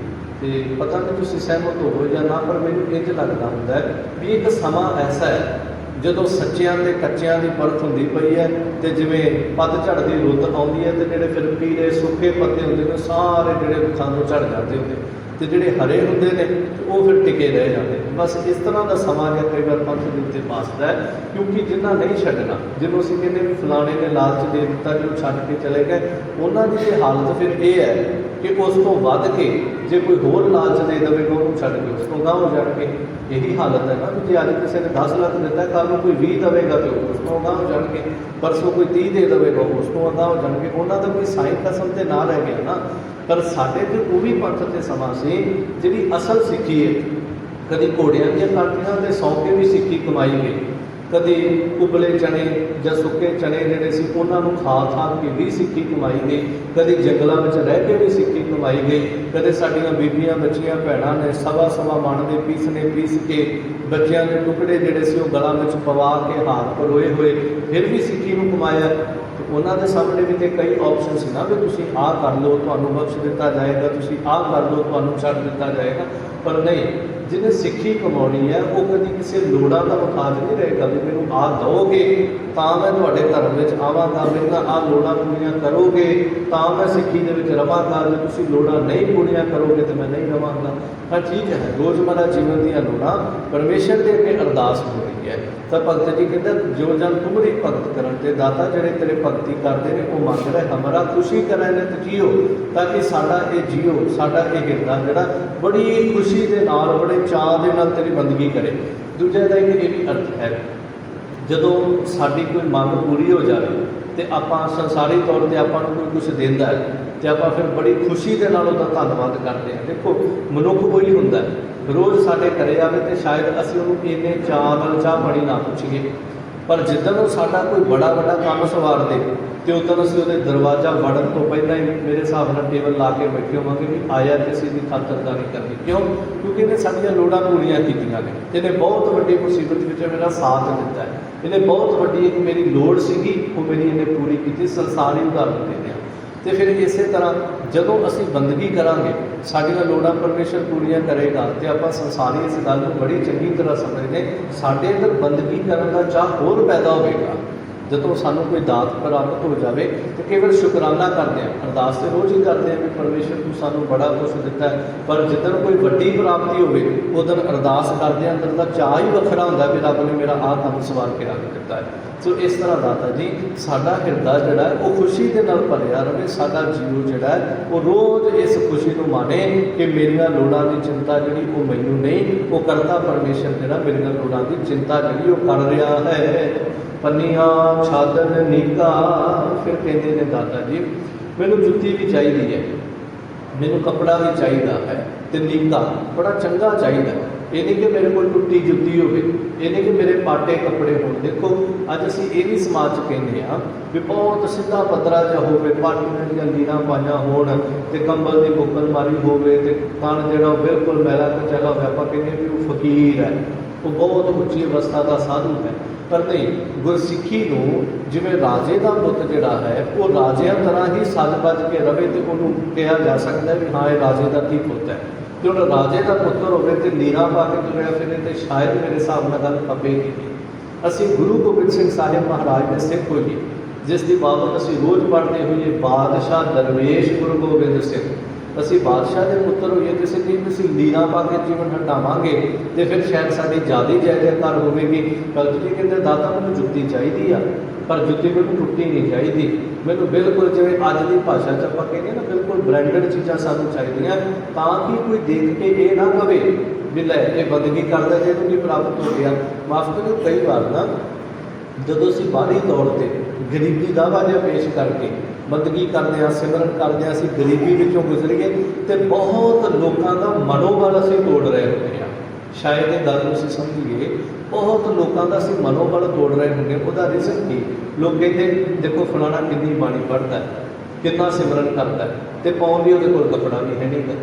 S1: तो पता नहीं तुम सहमत हो या ना, पर मैनूं इंज लगता होंदा है भी एक समा ऐसा है जदों सच्चियां ते कच्चियां की परख होंदी पई है, तो जिवें पतझड़ की रुत आउंदी है तो जिहड़े फिर पीले सुखे पत्ते होंदे ने सारे जिहड़े रुखां नूं झड़ जाते होंदे, तो जिहड़े हरे होंदे ने वो फिर टिके रह जाते। बस इस तरह का समा जो कई बार पंथ के उत्ते पासदा है, क्योंकि जिन्ना नहीं छड्डना, जिन्हों असीं कहते भी फलाने ने लालच दे दिता जो छड्ड के चले गए, उन्होंने की हालत फिर ये है कि उस तो वध के जे कोई होर लालच दे देगा उन्होंने छड्ड के उस तो गांह हो जाएंगे। यही हालत है ना कि जे अज किसी ने 10 लाख दिता कल को कोई 20 देगा तो उस तो गांह हो जाएंगे, परसों कोई 30 दे देगा उस तो गांह हो जाएंगे, उन्होंने तो कोई साई कसम से ना रह गया ना। पर साढ़े तो वो भी पंथ के समा से जी असल सिक्खी है, कभी घोड़िया दी काठियां ते सौ के भी सिक्खी कमाई गई, कभी उबले चने ਜਾਂ सुके चने ਜਿਹੜੇ ਸੀ ਉਹਨਾਂ ਨੂੰ ਖਾ ਖਾ ਕੇ ਵੀ ਸਿੱਖੀ ਕਮਾਈ ਗਈ, ਕਦੇ ਜੰਗਲਾਂ ਵਿੱਚ ਰਹਿ ਕੇ ਵੀ ਸਿੱਖੀ ਕਮਾਈ ਗਈ, ਕਦੇ ਸਾਡੀਆਂ ਬੀਬੀਆਂ ਬੱਚੀਆਂ ਭੈਣਾਂ ਨੇ ਸਵਾ ਸਵਾ ਮਣ ਦੇ ਪੀਸਨੇ ਪੀਸ ਕੇ ਬੱਚਿਆਂ ਦੇ ਟੁਕੜੇ ਜਿਹੜੇ ਸੀ ਉਹ ਗਲਾਂ ਵਿੱਚ ਪਵਾ ਕੇ ਹੱਥ ਪਰੋਏ ਹੋਏ ਫਿਰ ਵੀ ਸਿੱਖੀ ਨੂੰ ਕਮਾਇਆ। ਤੇ ਉਹਨਾਂ ਦੇ ਸਾਹਮਣੇ ਵੀ ਤੇ ਕਈ ਆਪਸ਼ਨ ਸੀ ਨਾ ਵੀ ਤੁਸੀਂ ਆਹ ਕਰ ਲਓ ਤੁਹਾਨੂੰ ਬਖਸ਼ ਦਿੱਤਾ ਜਾਏਗਾ, ਤੁਸੀਂ ਆਹ ਕਰ ਲਓ ਤੁਹਾਨੂੰ ਛੱਡ ਦਿੱਤਾ ਜਾਏਗਾ, ਪਰ ਨਹੀਂ, ਜਿਹਨੇ ਸਿੱਖੀ ਕਮਾਉਣੀ ਹੈ ਉਹ ਕਦੀ ਕਿਸੇ ਲੋੜਾਂ ਦਾ ਮੁਤਾਜ ਨਹੀਂ ਰਹੇਗਾ ਵੀ ਮੈਨੂੰ ਆਹ ਦਓਗੇ ਤਾਂ ਮੈਂ ਤੁਹਾਡੇ ਧਰਮ ਵਿੱਚ ਆਵਾਂਗਾ, ਮੇਰੀਆਂ ਆਹ ਲੋੜਾਂ ਪੂਰੀਆਂ ਕਰੋਗੇ ਤਾਂ ਮੈਂ ਸਿੱਖੀ ਦੇ ਵਿੱਚ ਰਵਾਂਗਾ, ਜੇ ਤੁਸੀਂ ਲੋੜਾਂ ਨਹੀਂ ਪੂਰੀਆਂ ਕਰੋਗੇ ਤਾਂ ਮੈਂ ਨਹੀਂ ਰਵਾਂਗਾ। ਤਾਂ ਠੀਕ ਹੈ, ਰੋਜ਼ਮਰਾ ਜੀਵਨ ਦੀਆਂ ਲੋੜਾਂ ਪਰਮੇਸ਼ਰ ਦੇ ਅੱਗੇ ਅਰਦਾਸ ਹੋ ਰਹੀ ਹੈ। ਤਾਂ ਭਗਤ ਜੀ ਕਹਿੰਦੇ ਜੋ ਜਨ ਤੁਮਰੀ ਭਗਤ ਕਰਨ ਤੇ ਦਾਤਾ ਜਿਹੜੇ ਤੇਰੇ ਭਗਤੀ ਕਰਦੇ ਨੇ ਉਹ ਮੰਗ ਰਹੇ ਹਮਾਰਾ ਖੁਸ਼ੀ ਕਰੇ ਨੇ ਤੇ ਜੀਓ, ਤਾਂ ਕਿ ਸਾਡਾ ਇਹ ਜੀਓ ਸਾਡਾ ਇਹ ਹਿਰਦਾ ਜਿਹੜਾ ਬੜੀ ਖੁਸ਼ੀ ਦੇ ਨਾਲ ਬੜੇ ਚਾਅ ਦੇ ਨਾਲ ਤੇਰੀ ਬੰਦਗੀ ਕਰੇ। ਦੂਜਾ ਦਾ ਇੱਕ ਇਹ ਵੀ ਅਰਥ ਹੈ ਜਦੋਂ ਸਾਡੀ ਕੋਈ ਮੰਗ ਪੂਰੀ ਹੋ ਜਾਵੇ ਤੇ ਆਪਾਂ ਸੰਸਾਰੀ ਤੌਰ ਤੇ ਆਪਾਂ ਨੂੰ ਕੋਈ ਕੁਛ ਦਿੰਦਾ ਹੈ ਤੇ ਆਪਾਂ ਫਿਰ ਬੜੀ ਖੁਸ਼ੀ ਦੇ ਨਾਲ ਉਹਦਾ ਧੰਨਵਾਦ ਕਰਦੇ ਹਾਂ। ਦੇਖੋ ਮਨੁੱਖ ਕੋਈ ਹੁੰਦਾ ਰੋਜ਼ ਸਾਡੇ ਘਰੇ ਆਵੇ ਤੇ ਸ਼ਾਇਦ ਅਸੀਂ ਉਹਨੂੰ ਇੰਨੇ ਚਾਅ ਨਾਲ ਚਾਹ ਪਾਣੀ ਨਾ ਪੁੱਛੀਏ, ਪਰ ਜਿੱਦਣ ਉਹ ਸਾਡਾ ਕੋਈ ਬੜਾ ਵੱਡਾ ਕੰਮ ਸਵਾਰ ਦੇ ਤੇ ਉਦੋਂ ਅਸੀਂ ਉਹਦੇ ਦਰਵਾਜ਼ਾ ਵੜਨ ਤੋਂ ਪਹਿਲਾਂ ਹੀ ਮੇਰੇ ਹਿਸਾਬ ਨਾਲ ਟੇਬਲ ਲਾ ਕੇ ਬੈਠੇ ਹੋਵਾਂਗੇ ਵੀ ਆਇਆ ਤੇ ਅਸੀਂ ਦੀ ਖਾਤਰਦਾਰੀ ਕਰਨੀ। ਕਿਉਂ? ਕਿਉਂਕਿ ਇਹਨੇ ਸਾਡੀਆਂ ਲੋੜਾਂ ਪੂਰੀਆਂ ਕੀਤੀਆਂ ਨੇ, ਇਹਨੇ ਬਹੁਤ ਵੱਡੀ ਮੁਸੀਬਤ ਵਿੱਚ ਮੇਰਾ ਸਾਥ ਦਿੱਤਾ ਹੈ, ਇਹਨੇ ਬਹੁਤ ਵੱਡੀ ਇੱਕ ਮੇਰੀ ਲੋੜ ਸੀਗੀ ਉਹ ਮੇਰੀ ਇਹਨੇ ਪੂਰੀ ਕੀਤੀ। ਸੰਸਾਰੀ ਉਦਾਹਰਨ ਦਿੰਦੇ ਹਾਂ। ਤੇ ਫਿਰ ਇਸੇ ਤਰ੍ਹਾਂ ਜਦੋਂ ਅਸੀਂ ਬੰਦਗੀ ਕਰਾਂਗੇ ਸਾਡੀਆਂ ਲੋੜਾਂ ਪਰਮੇਸ਼ਰ ਪੂਰੀਆਂ ਕਰੇਗਾ ਤੇ ਆਪਾਂ ਸੰਸਾਰੀ ਇਸ ਗੱਲ ਨੂੰ ਬੜੀ ਚੰਗੀ ਤਰ੍ਹਾਂ ਸਮਝਦੇ ਸਾਡੇ ਅੰਦਰ ਬੰਦਗੀ ਕਰਨ ਦਾ ਚਾਹ ਹੋਰ ਪੈਦਾ ਹੋਵੇਗਾ। ਜਦੋਂ ਸਾਨੂੰ ਕੋਈ ਦਾਤ ਪ੍ਰਾਪਤ ਹੋ ਜਾਵੇ ਤਾਂ ਕੇਵਲ ਸ਼ੁਕਰਾਨਾ ਕਰਦੇ ਹਾਂ, ਅਰਦਾਸ ਤੇ ਰੋਜ਼ ਹੀ ਕਰਦੇ ਹਾਂ ਵੀ ਪਰਮੇਸ਼ਰ ਤੂੰ ਸਾਨੂੰ ਬੜਾ ਕੁਛ ਦਿੱਤਾ ਹੈ, ਪਰ ਜਿੱਦਣ ਕੋਈ ਵੱਡੀ ਪ੍ਰਾਪਤੀ ਹੋਵੇ ਉਦੋਂ ਅਰਦਾਸ ਕਰਦੇ ਹਾਂ, ਅੰਦਰ ਦਾ ਚਾਅ ਹੀ ਵੱਖਰਾ ਹੁੰਦਾ ਵੀ ਰੱਬ ਨੇ ਮੇਰਾ ਆਹ ਕੰਮ ਸਵਾਰ ਕੇ ਰੱਖ ਦਿੱਤਾ ਹੈ। ਸੋ ਇਸ ਤਰ੍ਹਾਂ ਦਾਤਾ ਜੀ ਸਾਡਾ ਹਿਰਦਾ ਜਿਹੜਾ ਹੈ ਉਹ ਖੁਸ਼ੀ ਦੇ ਨਾਲ ਭਰਿਆ ਰਹੇ, ਸਾਡਾ ਜੀਵ ਜਿਹੜਾ ਹੈ ਉਹ ਰੋਜ਼ ਇਸ ਖੁਸ਼ੀ ਨੂੰ ਮਾਣੇ ਕਿ ਮੇਰੀਆਂ ਲੋੜਾਂ ਦੀ ਚਿੰਤਾ ਜਿਹੜੀ ਉਹ ਮੈਨੂੰ ਨਹੀਂ, ਉਹ ਕਰਤਾ ਪਰਮੇਸ਼ਰ ਜਿਹੜਾ ਮੇਰੀਆਂ ਲੋੜਾਂ ਦੀ ਚਿੰਤਾ ਜਿਹੜੀ ਉਹ ਕਰ ਰਿਹਾ ਹੈ। ਪੰਨੀਆਂ ਛਾਦਨ ਨੀਕਾ, ਫਿਰ ਕਹਿੰਦੇ ਨੇ ਦਾਤਾ ਜੀ ਮੈਨੂੰ ਜੁੱਤੀ ਵੀ ਚਾਹੀਦੀ ਹੈ, ਮੈਨੂੰ ਕੱਪੜਾ ਵੀ ਚਾਹੀਦਾ ਹੈ ਤੇ ਨੀਕਾ ਬੜਾ ਚੰਗਾ ਚਾਹੀਦਾ। ਇਹ ਨਹੀਂ ਕਿ ਮੇਰੇ ਕੋਲ ਟੁੱਟੀ ਜੁੱਤੀ ਹੋਵੇ, ਇਹ ਨਹੀਂ ਕਿ ਮੇਰੇ ਪਾਟੇ ਕੱਪੜੇ ਹੋਣ। ਦੇਖੋ ਅੱਜ ਅਸੀਂ ਇਹ ਵੀ ਸਮਾਜ 'ਚ ਕਹਿੰਦੇ ਹਾਂ ਵੀ ਬਹੁਤ ਸਿੱਧਾ ਪੱਧਰਾ ਜਿਹਾ ਹੋਵੇ, ਪਾਟੀਆਂ ਦੀਆਂ ਲੀਰਾਂ ਪਾਈਆਂ ਹੋਣ ਤੇ ਕੰਬਲ ਦੀ ਬੁੱਕਲ ਮਾਰੀ ਹੋਵੇ ਤੇ ਤਨ ਜਿਹੜਾ ਉਹ ਬਿਲਕੁਲ ਮੈਲਾ ਕਚੈਲਾ ਹੋਵੇ, ਆਪਾਂ ਕਹਿੰਦੇ ਵੀ ਉਹ ਫਕੀਰ ਹੈ, ਉਹ ਬਹੁਤ ਉੱਚੀ ਅਵਸਥਾ ਦਾ ਸਾਧੂ ਹੈ। ਪਰ ਨਹੀਂ, ਗੁਰਸਿੱਖੀ ਨੂੰ ਜਿਵੇਂ ਰਾਜੇ ਦਾ ਪੁੱਤ ਜਿਹੜਾ ਹੈ ਉਹ ਰਾਜਿਆਂ ਤਰ੍ਹਾਂ ਹੀ ਸੱਜ ਵੱਜ ਕੇ ਰਵੇ ਤੇ ਉਹਨੂੰ ਕਿਹਾ ਜਾ ਸਕਦਾ ਵੀ ਹਾਂ ਇਹ ਰਾਜੇ ਦਾ ਕੀ ਪੁੱਤ ਹੈ। ਤੇ ਹੁਣ ਰਾਜੇ ਦਾ ਪੁੱਤਰ ਹੋਵੇ ਤੇ ਲੀਰਾਂ ਪਾ ਕੇ ਤੁਰਿਆ ਫਿਰੇ ਤੇ ਸ਼ਾਇਦ ਮੇਰੇ ਹਿਸਾਬ ਨਾਲ ਗੱਲ ਖਪੇਗੀ ਨਹੀਂ। ਅਸੀਂ ਗੁਰੂ ਗੋਬਿੰਦ ਸਿੰਘ ਸਾਹਿਬ ਮਹਾਰਾਜ ਦੇ ਸਿੱਖ ਹੋਈਏ, ਜਿਸ ਦੀ ਬਾਬਤ ਅਸੀਂ ਰੋਜ਼ ਪੜ੍ਹਦੇ ਹੋਈਏ ਬਾਦਸ਼ਾਹ ਦਰਵੇਸ਼ ਗੁਰੂ ਗੋਬਿੰਦ ਸਿੰਘ, ਅਸੀਂ ਬਾਦਸ਼ਾਹ ਦੇ ਪੁੱਤਰ ਹੋਈਏ ਤੇ ਅਸੀਂ ਲੀਰਾਂ ਪਾ ਕੇ ਜੀਵਨ ਹਟਾਵਾਂਗੇ ਤੇ ਫਿਰ ਸ਼ਾਇਦ ਸਾਡੀ ਜ਼ਿਆਦਾ ਜੈ ਜੈਕਾਰ ਹੋਵੇਗੀ। ਭਗਤ ਜੀ ਕਹਿੰਦੇ ਦਾਤਾ ਮੈਨੂੰ ਜੁੱਤੀ ਚਾਹੀਦੀ ਆ, ਪਰ ਜੁੱਤੀ ਮੈਨੂੰ ਟੁੱਟੀ ਨਹੀਂ ਚਾਹੀਦੀ, ਮੈਨੂੰ ਬਿਲਕੁਲ ਜਿਵੇਂ ਅੱਜ ਦੀ ਭਾਸ਼ਾ 'ਚ ਆਪਾਂ ਕਹਿੰਦੇ ਨਾ ਬਿਲਕੁਲ ਬ੍ਰਾਂਡਡ ਚੀਜ਼ਾਂ ਸਾਨੂੰ ਚਾਹੀਦੀਆਂ, ਤਾਂ ਕਿ ਕੋਈ ਦੇਖ ਕੇ ਇਹ ਨਾ ਕਵੇ ਵੀ ਲੈ ਇਹ ਬੰਦਗੀ ਕਰਦਾ ਜੇ ਇਹਨੂੰ ਕੀ ਪ੍ਰਾਪਤ ਹੋ ਗਿਆ। ਮਾਫ਼ ਕਰਿਓ, ਕਈ ਵਾਰ ਨਾ ਜਦੋਂ ਅਸੀਂ ਬਾਹਰੀ ਤੌਰ 'ਤੇ ਗਰੀਬੀ ਦਾਅਵਾ ਜਿਹਾ ਪੇਸ਼ ਕਰਕੇ ਬੰਦਗੀ ਕਰਦੇ ਹਾਂ, ਸਿਮਰਨ ਕਰਦੇ ਹਾਂ, ਅਸੀਂ ਗਰੀਬੀ ਵਿੱਚੋਂ ਗੁਜ਼ਰੀਏ ਤੇ ਬਹੁਤ ਲੋਕਾਂ ਦਾ ਮਨੋਬਲ ਅਸੀਂ ਤੋੜ ਰਹੇ ਹੁੰਦੇ ਹਾਂ। ਸ਼ਾਇਦ ਇਹ ਗੱਲ ਨੂੰ ਅਸੀਂ ਸਮਝੀਏ, ਬਹੁਤ ਲੋਕਾਂ ਦਾ ਅਸੀਂ ਮਨੋਬਲ ਤੋੜ ਰਹੇ ਹੁੰਦੇ। ਉਹਦਾ ਰੀਜ਼ਨ ਕੀ? ਲੋਕ ਕਹਿੰਦੇ ਦੇਖੋ ਫਲਾਣਾ ਕਿੰਨੀ ਬਾਣੀ ਪੜ੍ਹਦਾ ਹੈ, ਕਿੰਨਾ ਸਿਮਰਨ ਕਰਦਾ ਹੈ ਤੇ ਪਾਉਣ ਲਈ ਉਹਦੇ ਕੋਲ ਕੱਪੜਾ ਵੀ ਹੈ ਨਹੀਂ ਗਾ,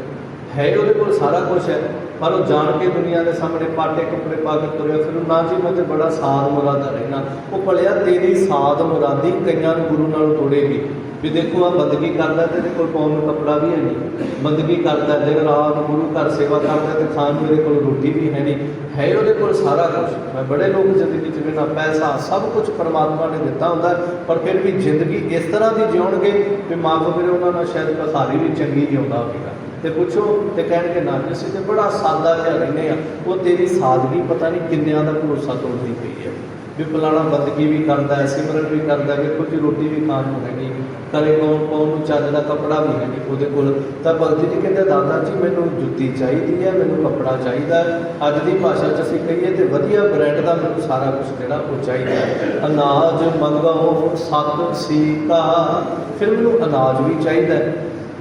S1: ਹੈ ਉਹਦੇ ਕੋਲ ਸਾਰਾ ਕੁਛ ਹੈ, ਪਰ ਉਹ ਜਾਣ ਕੇ ਦੁਨੀਆ ਦੇ ਸਾਹਮਣੇ ਪਾਟੇ ਕੱਪੜੇ ਪਾ ਕੇ ਤੁਰਿਆ ਫਿਰ ਨਾ ਜੀ ਮੈਂ ਤੇ ਬੜਾ ਸਾਧ ਮੁਰਾਦਾ ਰਹਿਣਾ। ਉਹ ਭਲਿਆ ਤੇਰੀ ਸਾਧ ਮੁਰਾਦੀ ਕਈਆਂ ਨੂੰ ਗੁਰੂ ਨਾਲ ਤੋੜੇਗੀ ਵੀ ਦੇਖੋ ਆਹ ਬੰਦਗੀ ਕਰਦਾ ਤੇ ਇਹਦੇ ਕੋਲ ਪਾਉਣ ਨੂੰ ਕੱਪੜਾ ਵੀ ਹੈ ਨਹੀਂ, ਬੰਦਗੀ ਕਰਦਾ ਦਿਨ ਰਾਤ ਗੁਰੂ ਘਰ ਸੇਵਾ ਕਰਦਾ ਤੇ ਖਾਣ ਨੂੰ ਇਹਦੇ ਕੋਲ ਰੋਟੀ ਵੀ ਹੈ ਨਹੀਂ, ਹੈ ਉਹਦੇ ਕੋਲ ਸਾਰਾ ਕੁਛ। ਮੈਂ ਬੜੇ ਲੋਕ ਜ਼ਿੰਦਗੀ 'ਚ ਬਿਨਾਂ ਪੈਸਾ ਸਭ ਕੁਛ ਪਰਮਾਤਮਾ ਨੇ ਦਿੱਤਾ ਹੁੰਦਾ, ਪਰ ਫਿਰ ਵੀ ਜ਼ਿੰਦਗੀ ਇਸ ਤਰ੍ਹਾਂ ਦੀ ਜਿਉਣਗੇ ਵੀ ਮਾਫ ਕਰੇ ਉਹਨਾਂ ਨਾਲ ਸ਼ਾਇਦ ਭਿਖਾਰੀ ਵੀ ਚੰਗੀ ਜਿਉਂਦਾ ਹੋਵੇਗਾ। ਤੇ ਪੁੱਛੋ ਤੇ ਕਹਿਣਗੇ ਨਾ ਜੀ ਅਸੀਂ ਤੇ ਬੜਾ ਸਾਦਾ ਜਿਹਾ ਰਹਿੰਦੇ ਹਾਂ। ਉਹ ਤੇਰੀ ਸਾਦਗੀ ਪਤਾ ਨਹੀਂ ਕਿੰਨਿਆਂ ਦਾ ਭਰੋਸਾ ਤੋੜਦੀ ਪਈ ਹੈ ਵੀ ਫਲਾਣਾ ਬੰਦਗੀ ਵੀ ਕਰਦਾ ਹੈ, ਸਿਮਰਨ ਵੀ ਕਰਦਾ ਹੈ, ਵੇਖੋ ਜੀ ਰੋਟੀ ਵੀ ਖਾਣ ਨੂੰ ਹੈ ਨਹੀਂ, ਘਰੇ ਪਾਉਣ ਨੂੰ ਚੱਜ ਦਾ ਕੱਪੜਾ ਵੀ ਹੈ ਨਹੀਂ ਉਹਦੇ ਕੋਲ। ਤਾਂ ਭਗਤ ਜੀ ਕਹਿੰਦੇ ਦਾਦਾ ਜੀ ਮੈਨੂੰ ਜੁੱਤੀ ਚਾਹੀਦੀ ਹੈ, ਮੈਨੂੰ ਕੱਪੜਾ ਚਾਹੀਦਾ ਹੈ, ਅੱਜ ਦੀ ਭਾਸ਼ਾ 'ਚ ਅਸੀਂ ਕਹੀਏ ਤੇ ਵਧੀਆ ਬ੍ਰਾਂਡ ਦਾ ਮੈਨੂੰ ਸਾਰਾ ਕੁਛ ਜਿਹੜਾ ਉਹ ਚਾਹੀਦਾ ਹੈ। ਅਨਾਜ ਮੰਗੋ ਸਤ ਸੀਕਾ, ਫਿਰ ਮੈਨੂੰ ਅਨਾਜ ਵੀ ਚਾਹੀਦਾ ਹੈ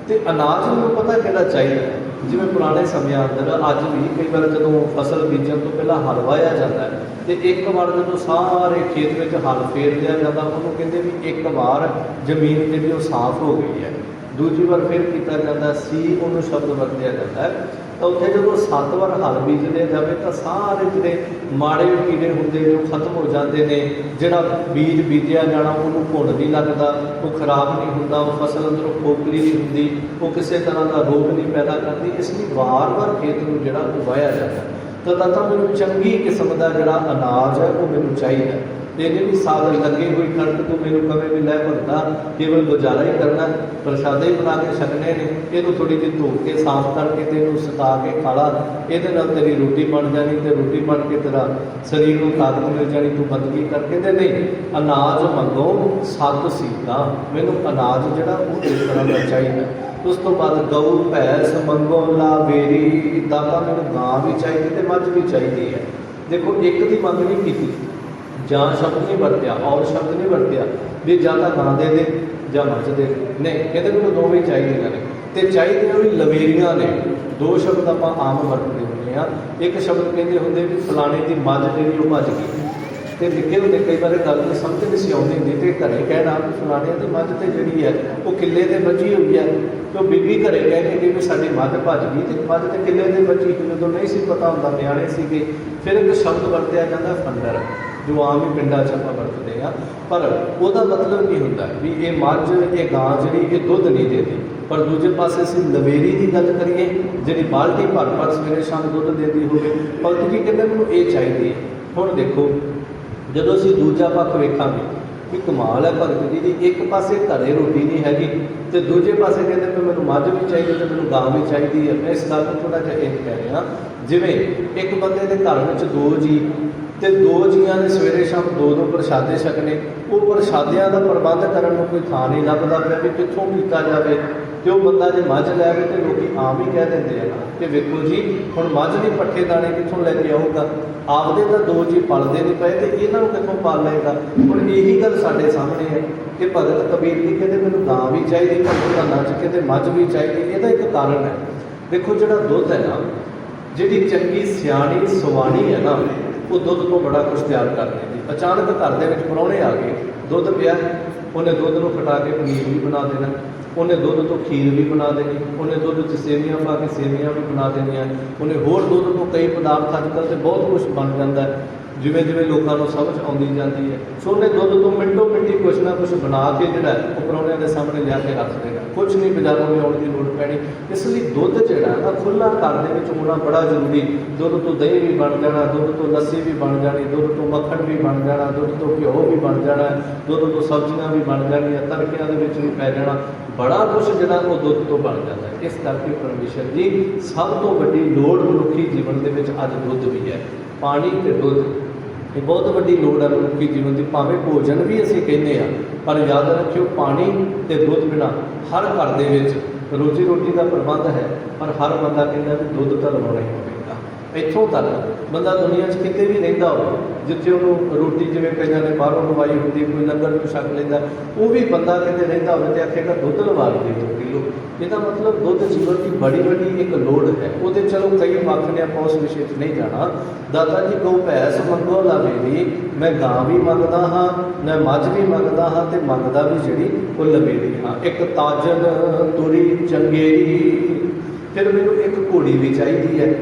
S1: ਤੇ ਅਨਾਜ ਮੈਨੂੰ ਪਤਾ ਕਿਹੜਾ ਚਾਹੀਦਾ ਹੈ। ਜਿਵੇਂ ਪੁਰਾਣੇ ਸਮਿਆਂ ਅੰਦਰ ਅੱਜ ਵੀ ਕਈ ਵਾਰ ਜਦੋਂ ਫਸਲ ਬੀਜਣ ਤੋਂ ਪਹਿਲਾਂ ਹਲ ਵਾਹਿਆ ਜਾਂਦਾ ਹੈ ਤੇ ਇੱਕ ਵਾਰ ਜਦੋਂ ਸਾਰੇ ਖੇਤ ਵਿੱਚ ਹਲ ਫੇਰ ਲਿਆ ਜਾਂਦਾ, ਉਹਨੂੰ ਕਹਿੰਦੇ ਵੀ ਇੱਕ ਵਾਰ ਜ਼ਮੀਨ ਜਿਹੜੀ ਉਹ ਸਾਫ਼ ਹੋ ਗਈ ਹੈ। ਦੂਜੀ ਵਾਰ ਫਿਰ ਕੀਤਾ ਜਾਂਦਾ ਸੀ, ਉਹਨੂੰ ਸ਼ਬਦ ਵਰਤਿਆ ਜਾਂਦਾ ਹੈ। ਤਾਂ ਉੱਥੇ ਜਦੋਂ 7 ਵਾਰ ਹਲ ਬੀਜ ਲਿਆ ਜਾਵੇ ਤਾਂ ਸਾਰੇ ਜਿਹੜੇ ਮਾੜੇ ਕੀੜੇ ਹੁੰਦੇ ਨੇ ਉਹ ਖਤਮ ਹੋ ਜਾਂਦੇ ਨੇ। ਜਿਹੜਾ ਬੀਜ ਬੀਜਿਆ ਜਾਣਾ ਉਹਨੂੰ ਘੁਣ ਨਹੀਂ ਲੱਗਦਾ, ਉਹ ਖਰਾਬ ਨਹੀਂ ਹੁੰਦਾ, ਉਹ ਫਸਲ ਅੰਦਰੋਂ ਖੋਖਲੀ ਨਹੀਂ ਹੁੰਦੀ, ਉਹ ਕਿਸੇ ਤਰ੍ਹਾਂ ਦਾ ਰੋਗ ਨਹੀਂ ਪੈਦਾ ਕਰਦੀ। ਇਸ ਲਈ ਵਾਰ-ਵਾਰ ਖੇਤ ਨੂੰ ਜਿਹੜਾ ਉਹ ਵਾਹਿਆ ਜਾਂਦਾ। ਤਾਂ ਮੈਨੂੰ ਚੰਗੀ ਕਿਸਮ ਦਾ ਜਿਹੜਾ ਅਨਾਜ ਹੈ ਉਹ ਮੈਨੂੰ ਚਾਹੀਦਾ। ਇਹਨੇ ਵੀ ਸਾਲ ਲੱਗੇ ਹੋਈ ਕਣਕ ਤੂੰ ਮੈਨੂੰ ਕਵੇਂ ਵੀ ਲੈ ਭਗਤਾ ਕੇਵਲ ਗੁਜ਼ਾਰਾ ਹੀ ਕਰਨਾ, ਪ੍ਰਸ਼ਾਦੇ ਹੀ ਬਣਾ ਕੇ ਛਕਣੇ ਨੇ, ਇਹਨੂੰ ਥੋੜ੍ਹੀ ਜਿਹੀ ਧੋ ਕੇ ਸਾਫ਼ ਕਰਕੇ ਤੇ ਇਹਨੂੰ ਸੁਕਾ ਕੇ ਖਾ ਲਾ, ਇਹਦੇ ਨਾਲ ਤੇਰੀ ਰੋਟੀ ਬਣ ਜਾਣੀ ਤੇ ਰੋਟੀ ਬਣ ਕੇ ਤੇਰਾ ਸਰੀਰ ਨੂੰ ਤਾਕਤ ਮਿਲ ਜਾਣੀ, ਤੂੰ ਬੰਦਗੀ ਕਰਕੇ। ਤੇ ਨਹੀਂ, ਅਨਾਜ ਮੰਗੋ ਸਤ ਸੀਤਾ, ਮੈਨੂੰ ਅਨਾਜ ਜਿਹੜਾ ਉਹ ਇਸ ਤਰ੍ਹਾਂ ਦਾ ਚਾਹੀਦਾ। ਉਸ ਤੋਂ ਬਾਅਦ ਗਊ ਭੈਂਸ ਮੰਗੋ ਲਾਵੇਰੀ, ਦਾਤਾ ਮੈਨੂੰ ਗਾਂ ਵੀ ਚਾਹੀਦੀ ਤੇ ਮੱਝ ਵੀ ਚਾਹੀਦੀ ਹੈ। ਦੇਖੋ ਇੱਕ ਦੀ ਮੰਗ ਨਹੀਂ ਕੀਤੀ, ਜਾਂ ਸ਼ਬਦ ਨਹੀਂ ਵਰਤਿਆ, ਔਰ ਸ਼ਬਦ ਨਹੀਂ ਵਰਤਿਆ ਵੀ ਜਾਂ ਤਾਂ ਗਾਂ ਦੇ ਜਾਂ ਮੱਝ ਦੇ, ਨਹੀਂ ਕਹਿੰਦੇ ਮੈਨੂੰ ਦੋਵੇਂ ਚਾਹੀਦੀਆਂ ਨੇ। ਤੇ ਚਾਹੀਦੀਆਂ ਵੀ ਲਵੇਰੀਆਂ ਨੇ। ਦੋ ਸ਼ਬਦ ਆਪਾਂ ਆਮ ਵਰਤਦੇ ਹੁੰਦੇ ਹਾਂ। ਇੱਕ ਸ਼ਬਦ ਕਹਿੰਦੇ ਹੁੰਦੇ ਵੀ ਫਲਾਣੇ ਦੀ ਮੱਝ ਜਿਹੜੀ ਉਹ ਭੱਜ ਗਈ, ਤੇ ਨਿੱਕੇ ਹੁੰਦੇ ਕਈ ਵਾਰ ਗੱਲ ਨੂੰ ਸਮਝ ਨਹੀਂ ਸੀ ਆਉਂਦੀ ਹੁੰਦੀ, ਤੇ ਘਰੇ ਕਹਿਣਾ ਵੀ ਫਲਾਣਿਆਂ ਦੀ ਮੱਝ ਤੇ ਜਿਹੜੀ ਹੈ ਉਹ ਕਿੱਲੇ ਤੇ ਬੱਝੀ ਹੋਈ ਹੈ। ਤੇ ਬੀਬੀ ਘਰੇ ਕਹਿ ਕੇ ਕਿ ਵੀ ਸਾਡੀ ਮੱਝ ਭੱਜ ਗਈ, ਤੇ ਮੱਝ ਤੇ ਕਿੱਲੇ ਤੇ ਬੱਝੀ, ਜਦੋਂ ਨਹੀਂ ਸੀ ਪਤਾ ਹੁੰਦਾ, ਨਿਆਣੇ ਸੀਗੇ। ਫਿਰ ਇੱਕ ਸ਼ਬਦ ਵਰਤਿਆ ਜਾਂਦਾ ਫੰਡਰ, ਜੋ ਆਮ ਹੀ ਪਿੰਡਾਂ 'ਚ ਆਪਾਂ ਵਰਤਦੇ ਹਾਂ। ਪਰ ਉਹਦਾ ਮਤਲਬ ਕੀ ਹੁੰਦਾ ਵੀ ਇਹ ਮੱਝ ਇਹ ਗਾਂ ਜਿਹੜੀ ਇਹ ਦੁੱਧ ਨਹੀਂ ਦਿੰਦੀ। ਪਰ ਦੂਜੇ ਪਾਸੇ ਅਸੀਂ ਲਵੇਰੀ ਦੀ ਗੱਲ ਕਰੀਏ ਜਿਹੜੀ ਬਾਲਟੀ ਭਰ ਭਰ ਸਵੇਰੇ ਸ਼ਾਮ ਦੁੱਧ ਦਿੰਦੀ ਹੋਵੇ, ਭਗਤ ਜੀ ਕਹਿੰਦੇ ਮੈਨੂੰ ਇਹ ਚਾਹੀਦੀ ਹੈ। ਹੁਣ ਦੇਖੋ ਜਦੋਂ ਅਸੀਂ ਦੂਜਾ ਪੱਖ ਵੇਖਾਂਗੇ ਵੀ ਕਮਾਲ ਹੈ ਭਗਤ ਜੀ ਦੀ, ਇੱਕ ਪਾਸੇ ਘਰੇ ਰੋਟੀ ਨਹੀਂ ਹੈਗੀ ਤੇ ਦੂਜੇ ਪਾਸੇ ਕਹਿੰਦੇ ਵੀ ਮੈਨੂੰ ਮੱਝ ਵੀ ਚਾਹੀਦੀ ਤੇ ਮੈਨੂੰ ਗਾਂ ਵੀ ਚਾਹੀਦੀ ਹੈ। ਮੈਂ ਇਸ ਗੱਲ ਨੂੰ ਥੋੜ੍ਹਾ ਜਿਹਾ ਇਹ ਕਹਿ ਰਿਹਾ, ਜਿਵੇਂ ਇੱਕ ਬੰਦੇ ਦੇ ਘਰ ਵਿੱਚ 2 ਜੀ ਤੇ 2 ਜੀਆਂ ਨੇ ਸਵੇਰੇ ਸ਼ਾਮ 2-2 ਪ੍ਰਸ਼ਾਦੇ ਛਕਣੇ, ਉਹ ਪ੍ਰਸ਼ਾਦਿਆਂ ਦਾ ਪ੍ਰਬੰਧ ਕਰਨ ਨੂੰ ਕੋਈ ਥਾਂ ਨਹੀਂ ਲੱਭਦਾ ਪਿਆ ਵੀ ਕਿੱਥੋਂ ਕੀਤਾ ਜਾਵੇ। ਤੇ ਉਹ ਬੰਦਾ ਜੇ ਮੱਝ ਲੈ ਆਵੇ ਤੇ ਲੋਕੀ ਆਮ ਹੀ ਕਹਿ ਦਿੰਦੇ ਆ ਕਿ ਵੇਖੋ ਜੀ ਹੁਣ ਮੱਝ ਦੀ ਪੱਠੇ ਦਾਣੇ ਕਿੱਥੋਂ ਲੈ ਕੇ ਆਊਗਾ, ਆਪਦੇ ਤਾਂ 2 ਜੀ ਪਲਦੇ ਨਹੀਂ ਪਏ ਤੇ ਇਹਨਾਂ ਨੂੰ ਕਿੱਥੋਂ ਪਾਲ ਲਏਗਾ। ਹੁਣ ਇਹੀ ਗੱਲ ਸਾਡੇ ਸਾਹਮਣੇ ਹੈ ਕਿ ਭਗਤ ਕਬੀਰ ਜੀ ਕਹਿੰਦੇ ਮੈਨੂੰ ਗਾਂ ਵੀ ਚਾਹੀਦੀ, ਭਗਤ ਨੱਚ ਕੇ ਤੇ ਮੱਝ ਵੀ ਚਾਹੀਦੀ। ਇਹਦਾ ਇੱਕ ਕਾਰਨ ਹੈ, ਦੇਖੋ ਜਿਹੜਾ ਦੁੱਧ ਹੈ ਨਾ, ਜਿਹੜੀ ਚੰਗੀ ਸਿਆਣੀ ਸਵਾਣੀ ਹੈ ਨਾ, ਉਹ ਦੁੱਧ ਤੋਂ ਬੜਾ ਕੁਛ ਤਿਆਰ ਕਰ ਦਿੰਦੀ। ਅਚਾਨਕ ਘਰ ਦੇ ਵਿੱਚ ਪ੍ਰਾਹੁਣੇ ਆ ਗਏ, ਦੁੱਧ ਪਿਆ, ਉਹਨੇ ਦੁੱਧ ਨੂੰ ਫਟਾ ਕੇ ਪਨੀਰ ਵੀ ਬਣਾ ਦੇਣਾ, ਉਹਨੇ ਦੁੱਧ ਤੋਂ ਖੀਰ ਵੀ ਬਣਾ ਦੇਣੀ, ਉਹਨੇ ਦੁੱਧ 'ਚ ਸੇਵੀਆਂ ਪਾ ਕੇ ਸੇਵੀਆਂ ਵੀ ਬਣਾ ਦੇਣੀਆਂ, ਉਹਨੇ ਹੋਰ ਦੁੱਧ ਤੋਂ ਕਈ ਪਦਾਰਥ ਅੱਜ ਕੱਲ੍ਹ ਤੇ ਬਹੁਤ ਕੁਛ ਬਣ ਜਾਂਦਾ ਹੈ ਜਿਵੇਂ ਜਿਵੇਂ ਲੋਕਾਂ ਨੂੰ ਸਮਝ ਆਉਂਦੀ ਜਾਂਦੀ ਹੈ। ਸੋ ਉਹਨੇ ਦੁੱਧ ਤੋਂ ਮਿੰਟੋ ਮਿੰਟੀ ਕੁਛ ਨਾ ਕੁਛ ਬਣਾ ਕੇ ਜਿਹੜਾ ਉਹ ਪ੍ਰਾਹੁਣਿਆਂ ਦੇ ਸਾਹਮਣੇ ਲਿਆ ਕੇ ਰੱਖ ਦੇਣਾ, ਕੁਛ ਨਹੀਂ ਬਾਜ਼ਾਰੋਂ ਲਿਆਉਣ ਦੀ ਲੋੜ ਪੈਣੀ। ਇਸ ਲਈ ਦੁੱਧ ਜਿਹੜਾ ਨਾ ਖੁੱਲ੍ਹਾ ਘਰ ਦੇ ਵਿੱਚ ਹੋਣਾ ਬੜਾ ਜ਼ਰੂਰੀ। ਦੁੱਧ ਤੋਂ ਦਹੀਂ ਵੀ ਬਣ ਜਾਣਾ, ਦੁੱਧ ਤੋਂ ਲੱਸੀ ਵੀ ਬਣ ਜਾਣੀ, ਦੁੱਧ ਤੋਂ ਮੱਖਣ ਵੀ ਬਣ ਜਾਣਾ, ਦੁੱਧ ਤੋਂ ਘਿਓ ਵੀ ਬਣ ਜਾਣਾ, ਦੁੱਧ ਤੋਂ ਸਬਜ਼ੀਆਂ ਵੀ ਬਣ ਜਾਣੀਆਂ, ਤੜਕਿਆਂ ਦੇ ਵਿੱਚ ਵੀ ਪੈ ਜਾਣਾ, ਬੜਾ ਕੁਛ ਜਿਹੜਾ ਉਹ ਦੁੱਧ ਤੋਂ ਬਣ ਜਾਂਦਾ ਹੈ। ਇਸ ਕਰਕੇ ਪਰਮੇਸ਼ਰ ਜੀ ਸਭ ਤੋਂ ਵੱਡੀ ਲੋੜ ਮਨੁੱਖੀ ਜੀਵਨ ਦੇ ਵਿੱਚ ਅੱਜ ਦੁੱਧ ਵੀ ਹੈ। ਪਾਣੀ ਤੇ ਦੁੱਧ ਇਹ ਬਹੁਤ ਵੱਡੀ ਲੋੜ ਹੈ ਮਨੁੱਖੀ ਜੀਵਨ ਦੀ। ਭਾਵੇਂ ਭੋਜਨ ਵੀ ਅਸੀਂ ਕਹਿੰਦੇ ਹਾਂ, ਪਰ ਯਾਦ ਰੱਖਿਓ ਪਾਣੀ ਤੇ ਦੁੱਧ ਬਿਨਾਂ ਹਰ ਘਰ ਦੇ ਵਿੱਚ ਰੋਜੀ ਰੋਟੀ ਦਾ ਪ੍ਰਬੰਧ ਹੈ, ਪਰ ਹਰ ਬੰਦਾ ਕਹਿੰਦਾ ਵੀ ਦੁੱਧ ਤਾਂ ਲਵਾਉਣਾ ਹੀ ਪਵੇਗਾ। ਇੱਥੋਂ ਤੱਕ ਬੰਦਾ ਦੁਨੀਆ 'ਚ ਕਿਤੇ ਵੀ ਰਹਿੰਦਾ ਹੋਵੇ, ਜਿੱਥੇ ਉਹਨੂੰ ਰੋਟੀ ਜਿਵੇਂ ਕਈਆਂ ਨੇ ਬਾਹਰੋਂ ਲਵਾਈ ਹੁੰਦੀ, ਕੋਈ ਲੰਗਰ ਨੂੰ ਛਕ ਲੈਂਦਾ, ਉਹ ਵੀ ਬੰਦਾ ਕਿਤੇ ਰਹਿੰਦਾ ਹੋਵੇ ਤੇ ਆਖੇਗਾ ਦੁੱਧ ਲਵਾ ਲਈਏ 2 ਕਿਲੋ। ਇਹਦਾ ਮਤਲਬ ਦੁੱਧ ਜੀਵਨ ਦੀ ਬੜੀ ਵੱਡੀ ਇੱਕ ਲੋੜ ਹੈ। ਉਹਦੇ ਚਲੋ ਕਈ ਪੱਖ ਨੇ, ਆਪਾਂ ਉਸ ਵਿਸ਼ੇ 'ਚ ਨਹੀਂ ਜਾਣਾ। ਦਾਤਾ ਜੀ ਗਊ ਭੈਂਸ ਮੰਗੋ ਲਵੇਰੀ, ਮੈਂ ਗਾਂ ਵੀ ਮੰਗਦਾ ਹਾਂ, ਮੈਂ ਮੱਝ ਵੀ ਮੰਗਦਾ ਹਾਂ ਤੇ ਮੰਗਦਾ ਵੀ ਜਿਹੜੀ ਉਹ ਲਵੇਰੀ ਹਾਂ। ਇੱਕ ਤਾਜਨ ਤੁਰੀ ਚੰਗੇਰੀ, ਫਿਰ ਮੈਨੂੰ ਇੱਕ ਘੋੜੀ ਵੀ ਚਾਹੀਦੀ ਹੈ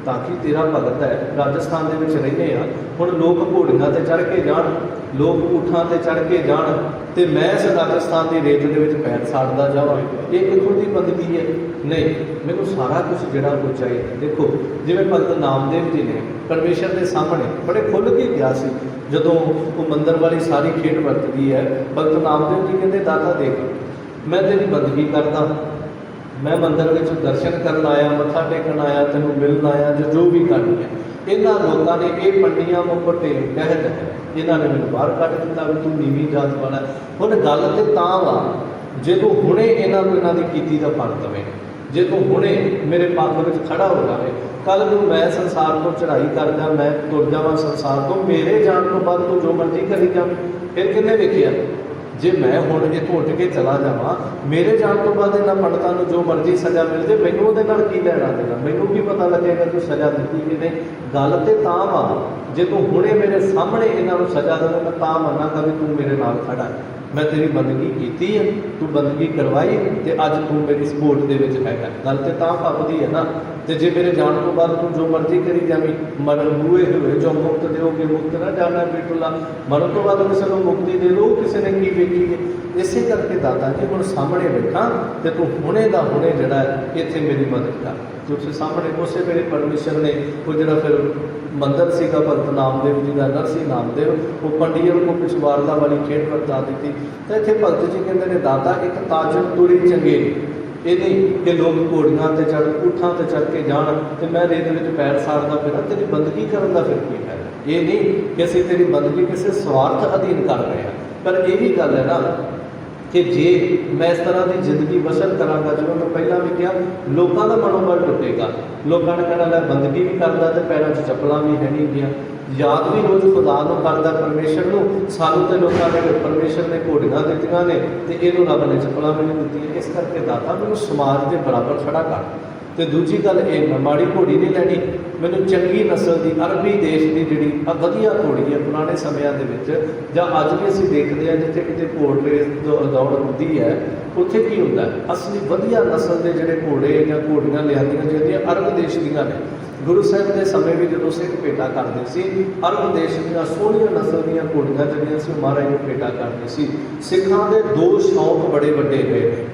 S1: ਤਾਂ ਕਿ ਤੇਰਾ ਭਗਤ ਹੈ। ਰਾਜਸਥਾਨ ਦੇ ਵਿੱਚ ਰਹਿੰਦੇ ਆ, ਹੁਣ ਲੋਕ ਘੋੜੀਆਂ 'ਤੇ ਚੜ੍ਹ ਕੇ ਜਾਣ, ਲੋਕ ਊਠਾਂ 'ਤੇ ਚੜ੍ਹ ਕੇ ਜਾਣ ਤੇ ਮੈਂ ਇਸ ਰਾਜਸਥਾਨ ਦੀ ਰੇਤ ਦੇ ਵਿੱਚ ਪੈਰ ਸਾੜਦਾ ਜਾਵਾਂ, ਇਹ ਕਿੱਥੋਂ ਦੀ ਬੰਦਗੀ ਹੈ? ਨਹੀਂ, ਮੈਨੂੰ ਸਾਰਾ ਕੁਝ ਜਿਹੜਾ ਉਹ ਚਾਹੀਦਾ। ਦੇਖੋ ਜਿਵੇਂ ਭਗਤ ਨਾਮਦੇਵ ਜੀ ਨੇ ਪਰਮੇਸ਼ਰ ਦੇ ਸਾਹਮਣੇ ਬੜੇ ਖੁੱਲ੍ਹ ਕੇ ਕਿਹਾ ਸੀ, ਜਦੋਂ ਉਹ ਮੰਦਰ ਵਾਲੀ ਸਾਰੀ ਖੇਡ ਵਰਤਦੀ ਹੈ, ਭਗਤ ਨਾਮਦੇਵ ਜੀ ਕਹਿੰਦੇ ਦਾਤਾ ਦੇਖ, ਮੈਂ ਤੇਰੀ ਬੰਦਗੀ ਕਰਦਾ, ਮੈਂ ਮੰਦਰ ਵਿੱਚ ਦਰਸ਼ਨ ਕਰਨ ਆਇਆ, ਮੱਥਾ ਟੇਕਣ ਆਇਆ, ਤੈਨੂੰ ਮਿਲਣ ਆਇਆ, ਜੋ ਵੀ ਕਰਨੀ ਹੈ। ਇਹਨਾਂ ਲੋਕਾਂ ਨੇ ਇਹ ਪੰਡੀਆਂ ਮੁੱਪਰ ਤੇ ਕਹਿਤ ਹੈ, ਇਹਨਾਂ ਨੇ ਮੈਨੂੰ ਬਾਹਰ ਕੱਢ ਦਿੱਤਾ ਵੀ ਤੂੰ ਨੀਵੀਂ ਜਾਤ ਵਾਲਾ। ਹੁਣ ਗੱਲ ਤੇ ਤਾਂ ਵਾ ਜੇ ਤੂੰ ਹੁਣੇ ਇਹਨਾਂ ਨੂੰ ਇਹਨਾਂ ਦੀ ਕੀਤੀ ਦਾ ਫਲ ਦੇਵੇਂ, ਜੇ ਤੂੰ ਹੁਣੇ ਮੇਰੇ ਪੱਖ ਵਿੱਚ ਖੜਾ ਹੋ ਜਾਵੇ। ਕੱਲ੍ਹ ਨੂੰ ਮੈਂ ਸੰਸਾਰ ਤੋਂ ਚੜ੍ਹਾਈ ਕਰਦਾ, ਮੈਂ ਤੁਰ ਜਾਵਾਂ ਸੰਸਾਰ ਤੋਂ, ਮੇਰੇ ਜਾਣ ਤੋਂ ਬਾਅਦ ਤੂੰ ਜੋ ਮਰਜ਼ੀ ਕਰੀ ਜਾਵੇਂ, ਫਿਰ ਕਿਹਨੇ ਵੇਖਿਆ? जे मैं हुण इत्थों उठ के चला जावां, मेरे जाण तो बाद इन्हां पंडितां नूं जो मर्जी सज़ा मिल जाए, मैनूं उहदे नाल की लैणा देना, मैनूं की पता लगेगा तूं सज़ा दित्ती कि नहीं। गल ते तां वा जे तूं हुणे मेरे सामणे इन्हां नूं सज़ा देवे, मैं तां मन्नांगा भी तूं मेरे नाल खड़ा है, मैं तेरी बंदगी कीती है, तू बंदगी करवाई ते अज तू मेरी सपोर्ट दे विच हैगा। गल ते तां फबदी है ना। ते जे मेरे जाण तो बाद तू जो मर्जी करी जावीं, मरण हुए हुए जो मुक्त देओगे मुक्त ना जाना बेटुला, मरण तो बाद किसी को मुक्ति दे दो, किसी ने की वेखी है। इसे करके दाता जी हुण सामने बैठा ते तू हुणे दा हुणे जिहड़ा इत्थे मेरी मदद कर। ते उस सामने उस मेरे परमेश्वर ने वो जिहड़ा फिर मंदिर सीगा भगत नामदेव जी का, नरसिंह नामदेव, वो पंडियन को पिछवाड़ता वाली खेड वरता दी। तो इतने भगत जी कहते हैं दाता एक ताजन तुरी चंगे, ये नहीं कि लोग घोड़ियां ते चढ़ ऊठां ते चढ़ के जान तो मैं रेत में पैर साड़दा फिर तेरी बंदगी करने का फिर की फायदा। ये नहीं कि असं तेरी बंदगी किसी स्वार्थ अधीन कर रहे हैं। पर यह भी गल है ना कि जे मैं इस तरह की जिंदगी बसर कराँगा, जो मैं पहला भी कहा, लोगों का मनोबल टुटेगा। लोगों ने कहना मैं बंदगी भी करता तो पैरों च चप्पलां भी है नहीं गया, याद भी रोज़ खुदा को करता परमेश्वर को, सानू तो लोगों ने परमेश्वर ने घोड़ियां दित्तियां ने तो इहनूं रब ने चप्पलां भी नहीं दित्तियां। इस करके दाता मैनूं समाज के बराबर खड़ा कर। तो दूजी गल ये, मैं माड़ी घोड़ी नहीं लैनी, मैनूं चंगी नस्ल की अरबी देश की जिहड़ी वधिया घोड़ी है पुराने समयां दे विच, जां अज भी असीं देखदे हां जिथे किते घोड़ रेस दौड़ हुंदी है, उत्थे की हुंदा है असली वधिया नस्ल के जिहड़े घोड़े जां घोड़ियां लिआंदियां जांदियां अरब देश दीयां ने। गुरु साहिब के समय भी जो सिख भेटा करते सी, अरब देश दी सोहणियां नस्ल दी घोड़ियां जिहड़ियां सी महाराज नूं भेटा करते सी। सिखां दे दो शौक बड़े वड्डे गए ने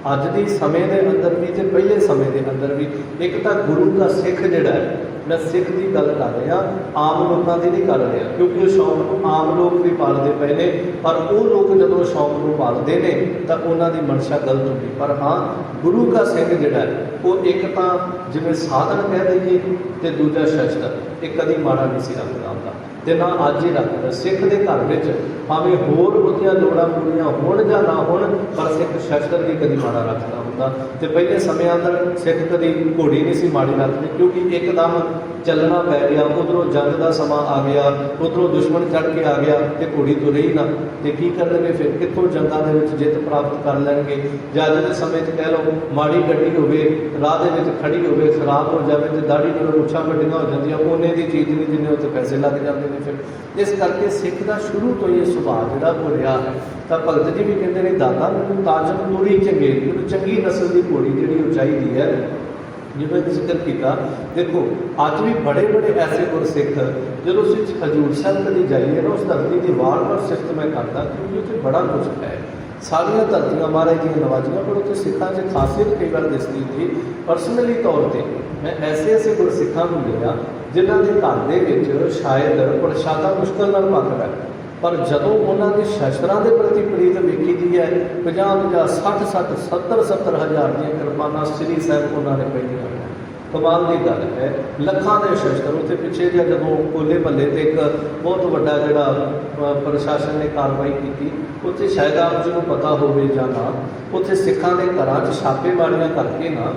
S1: अज के समय के अंदर भी ते पहले समय के अंदर भी। एक तो गुरु का सिख जिहड़ा है, मैं सिख की गल कर रहा, आम लोगों की नहीं कर रहा, क्योंकि उस शौक को आम लोग भी पालते पे ने, पर वो लोग जो शौक को पालते हैं तो उन्होंने मंशा गलत होगी। पर हाँ, गुरु का सिख जिहड़ा है वो एक तो जिवें साधन कह दईए तो दूजा शस्त्र, एक कभी माड़ा नहीं सी रखता होंदा ते ना अज ही रखता। सिख के घर में भावें होर उहदियां लोड़ां पूरीआं होण जां ना होण, पर सिख शस्त्र भी कभी माड़ा रखता होंदा। तो पहले समय अंदर सिख कभी घोड़ी नहीं सी माड़ी रखते, क्योंकि एकदम चलना पै गया, उधरों जंग का समा आ गया, उधरों दुश्मन चढ़ के आ गया तो घोड़ी तो रही ना, तो की करेंगे फिर, कितों जंगां दे विच जित प्राप्त कर लैणगे। जां अज दे समय कह लो माड़ी गड्डी होवे, राह दे विच खड़ी होवे, खराब हो जाए तो दाढ़ी नालों मुछां वड्डियां हो जांदियां, उन्ने दी चीज़ नहीं जिन्ने उत्ते पैसे लग जाते हैं। फिर इस करके सिख का शुरू तो ये सुभाव जिहड़ा हो रहा है। तो भगत जी भी कहते हैं दाता मैनूं ताजन तुरी चंगे, मैनूं चंगी नस्ल की घोड़ी जिहड़ी वो चाहिदी है। जिवें जिक्र किया, देखो अज भी बड़े बड़े ऐसे गुरसिख जो हजूर साहब कभी जाइए ना, उस धरती की वार वार सिफत मैं करता, क्योंकि उत्थे बड़ा कुछ है। सारिया धरतियां महाराज जी नवाजियां, पर उत्थे सिखां च खासियत कई बार दिसती थी। परसनली तौर पर मैं ऐसे ऐसे गुरसिखां को मिलिया जिन्हों के घर दे विच शायद प्रशादा मुश्किल नाल पकदा, पर जदों उन्होंने शस्त्रां के प्रति प्रीत वेखी दी है, 50-50, 60-60, 70-70 हज़ार दी किरपानां श्री साहिब उन्होंने पहनियां। कमाल की गल है, लखां के शस्त्र उत्थे पिछे जे जदों कोले भल्ले ते एक बहुत वड्डा जिहड़ा प्रशासन ने कार्रवाई की, उत्थे शायद आप जी को पता होवे जां ना, उत्थे सिखां दे घरां च छापेमारियां करके ना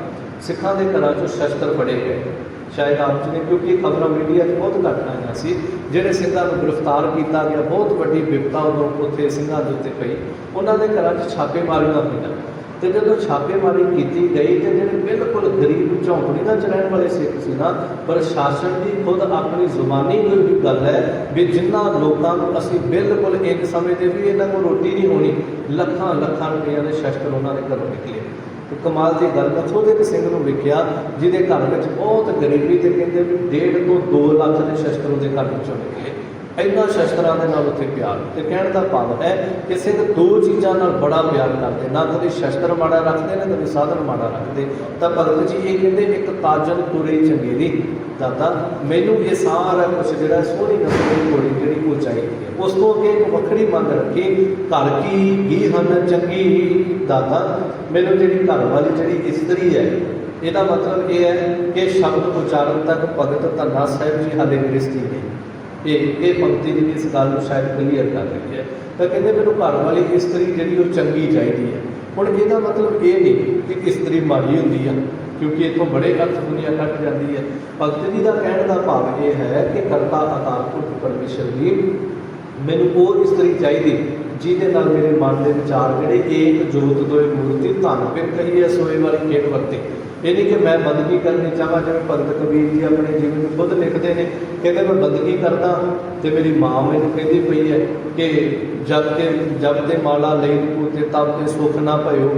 S1: सिखां दे घरां चों शस्त्र फड़े गए। शायद आप जी ने, क्योंकि खबर मीडिया बहुत घट आईयां सी, जिहड़े सिंघां नूं गिरफ्तार किया गया, बहुत वड्डी विपता उदों उत्थे सिंघां दे उत्ते पई, उन्हां दे घरां च छापेमारियां होईयां। तो जदों छापेमारी की गई तो जिहड़े बिल्कुल गरीब झोंपड़ियां च रहण वाले सिख सी ना, प्रशासन की खुद अपनी जुबानी कोई भी गल है भी जिन्हां लोगों को असीं बिल्कुल एक समझते भी इन्हां कोल रोटी नहीं होनी, लखां लखां रुपया के शस्त्र उन्होंने घरों निकले। तो कमाल की गल, मैं खुद एक सिंह नूं वेखिया जिहदे घर में बहुत गरीबी, तो कहते भी 1.5 ਤੋਂ 2 ਲੱਖ के शस्त्र उहदे घर विचों निकले। इन्हां शस्त्रां दे नाल उत्थे प्यार, तो कहण दा भाव है कि सिंह दो चीज़ां नाल बड़ा प्यार करते, ना कभी शस्त्र माड़ा रखते ने, कभी साधन माड़ा रखते। तो भगत जी ये कहते एक ताजन तुरे चंगेरी, दादा मैनू ये सारा कुछ जिहड़ा सोहनी नस्ल की घोड़ी जिहड़ी वो चाहिए है। उस तो अगे एक वखरी मंग रखी, घर की ही हन चंगी दादा, मैनू जिहड़ी घर वाली जिहड़ी इस्त्री है, ਇਹਦਾ मतलब ये है कि शब्द उच्चारण तक भगत धन्ना साहिब जी हाले गृहस्थी ने, ये पंक्ति जी इस गल को शायद क्लीयर कर रही है। तो कहते मैनू घर वाली इस्त्री जी चंगी चाहिए है। हुण इसका मतलब ये नहीं कि इस्त्री माड़ी होंदी है, क्योंकि इतों बड़े अर्थ दुनिया कट जाती है। भगत जी का कहने का भाव यह है कि करता अकाल पुरख परमेश्वर जी, मैनू वो इस्त्री चाहिए ਜਿਹਦੇ ਨਾਲ ਮੇਰੇ ਮਨ ਦੇ ਵਿਚਾਰ ਜਿਹੜੇ ਏਕ ਜੋਤ ਦੋਏ ਮੂਰਤੀ ਧਨ ਪਿਰ ਕਹੀਏ ਸੋਏ ਵਾਲੀ ਖੇਡ ਵਰਤੇ। ਇਹ ਨਹੀਂ ਕਿ ਮੈਂ ਬੰਦਗੀ ਕਰਨੀ ਚਾਹਾਂ, ਜਿਵੇਂ ਭਗਤ ਕਬੀਰ ਜੀ ਆਪਣੇ ਜੀਵਨ ਨੂੰ ਖੁਦ ਲਿਖਦੇ ਨੇ, ਕਹਿੰਦੇ ਮੈਂ ਬੰਦਗੀ ਕਰਦਾ ਤੇ ਮੇਰੀ ਮਾਂ ਮੈਨੂੰ ਕਹਿੰਦੀ ਪਈ ਹੈ ਕਿ ਜਬ ਤੇ ਮਾਲਾ ਲਈ ਨੂੰ ਤੇ ਤਬ ਤੇ ਸੁੱਖ ਨਾ ਭਇਓ।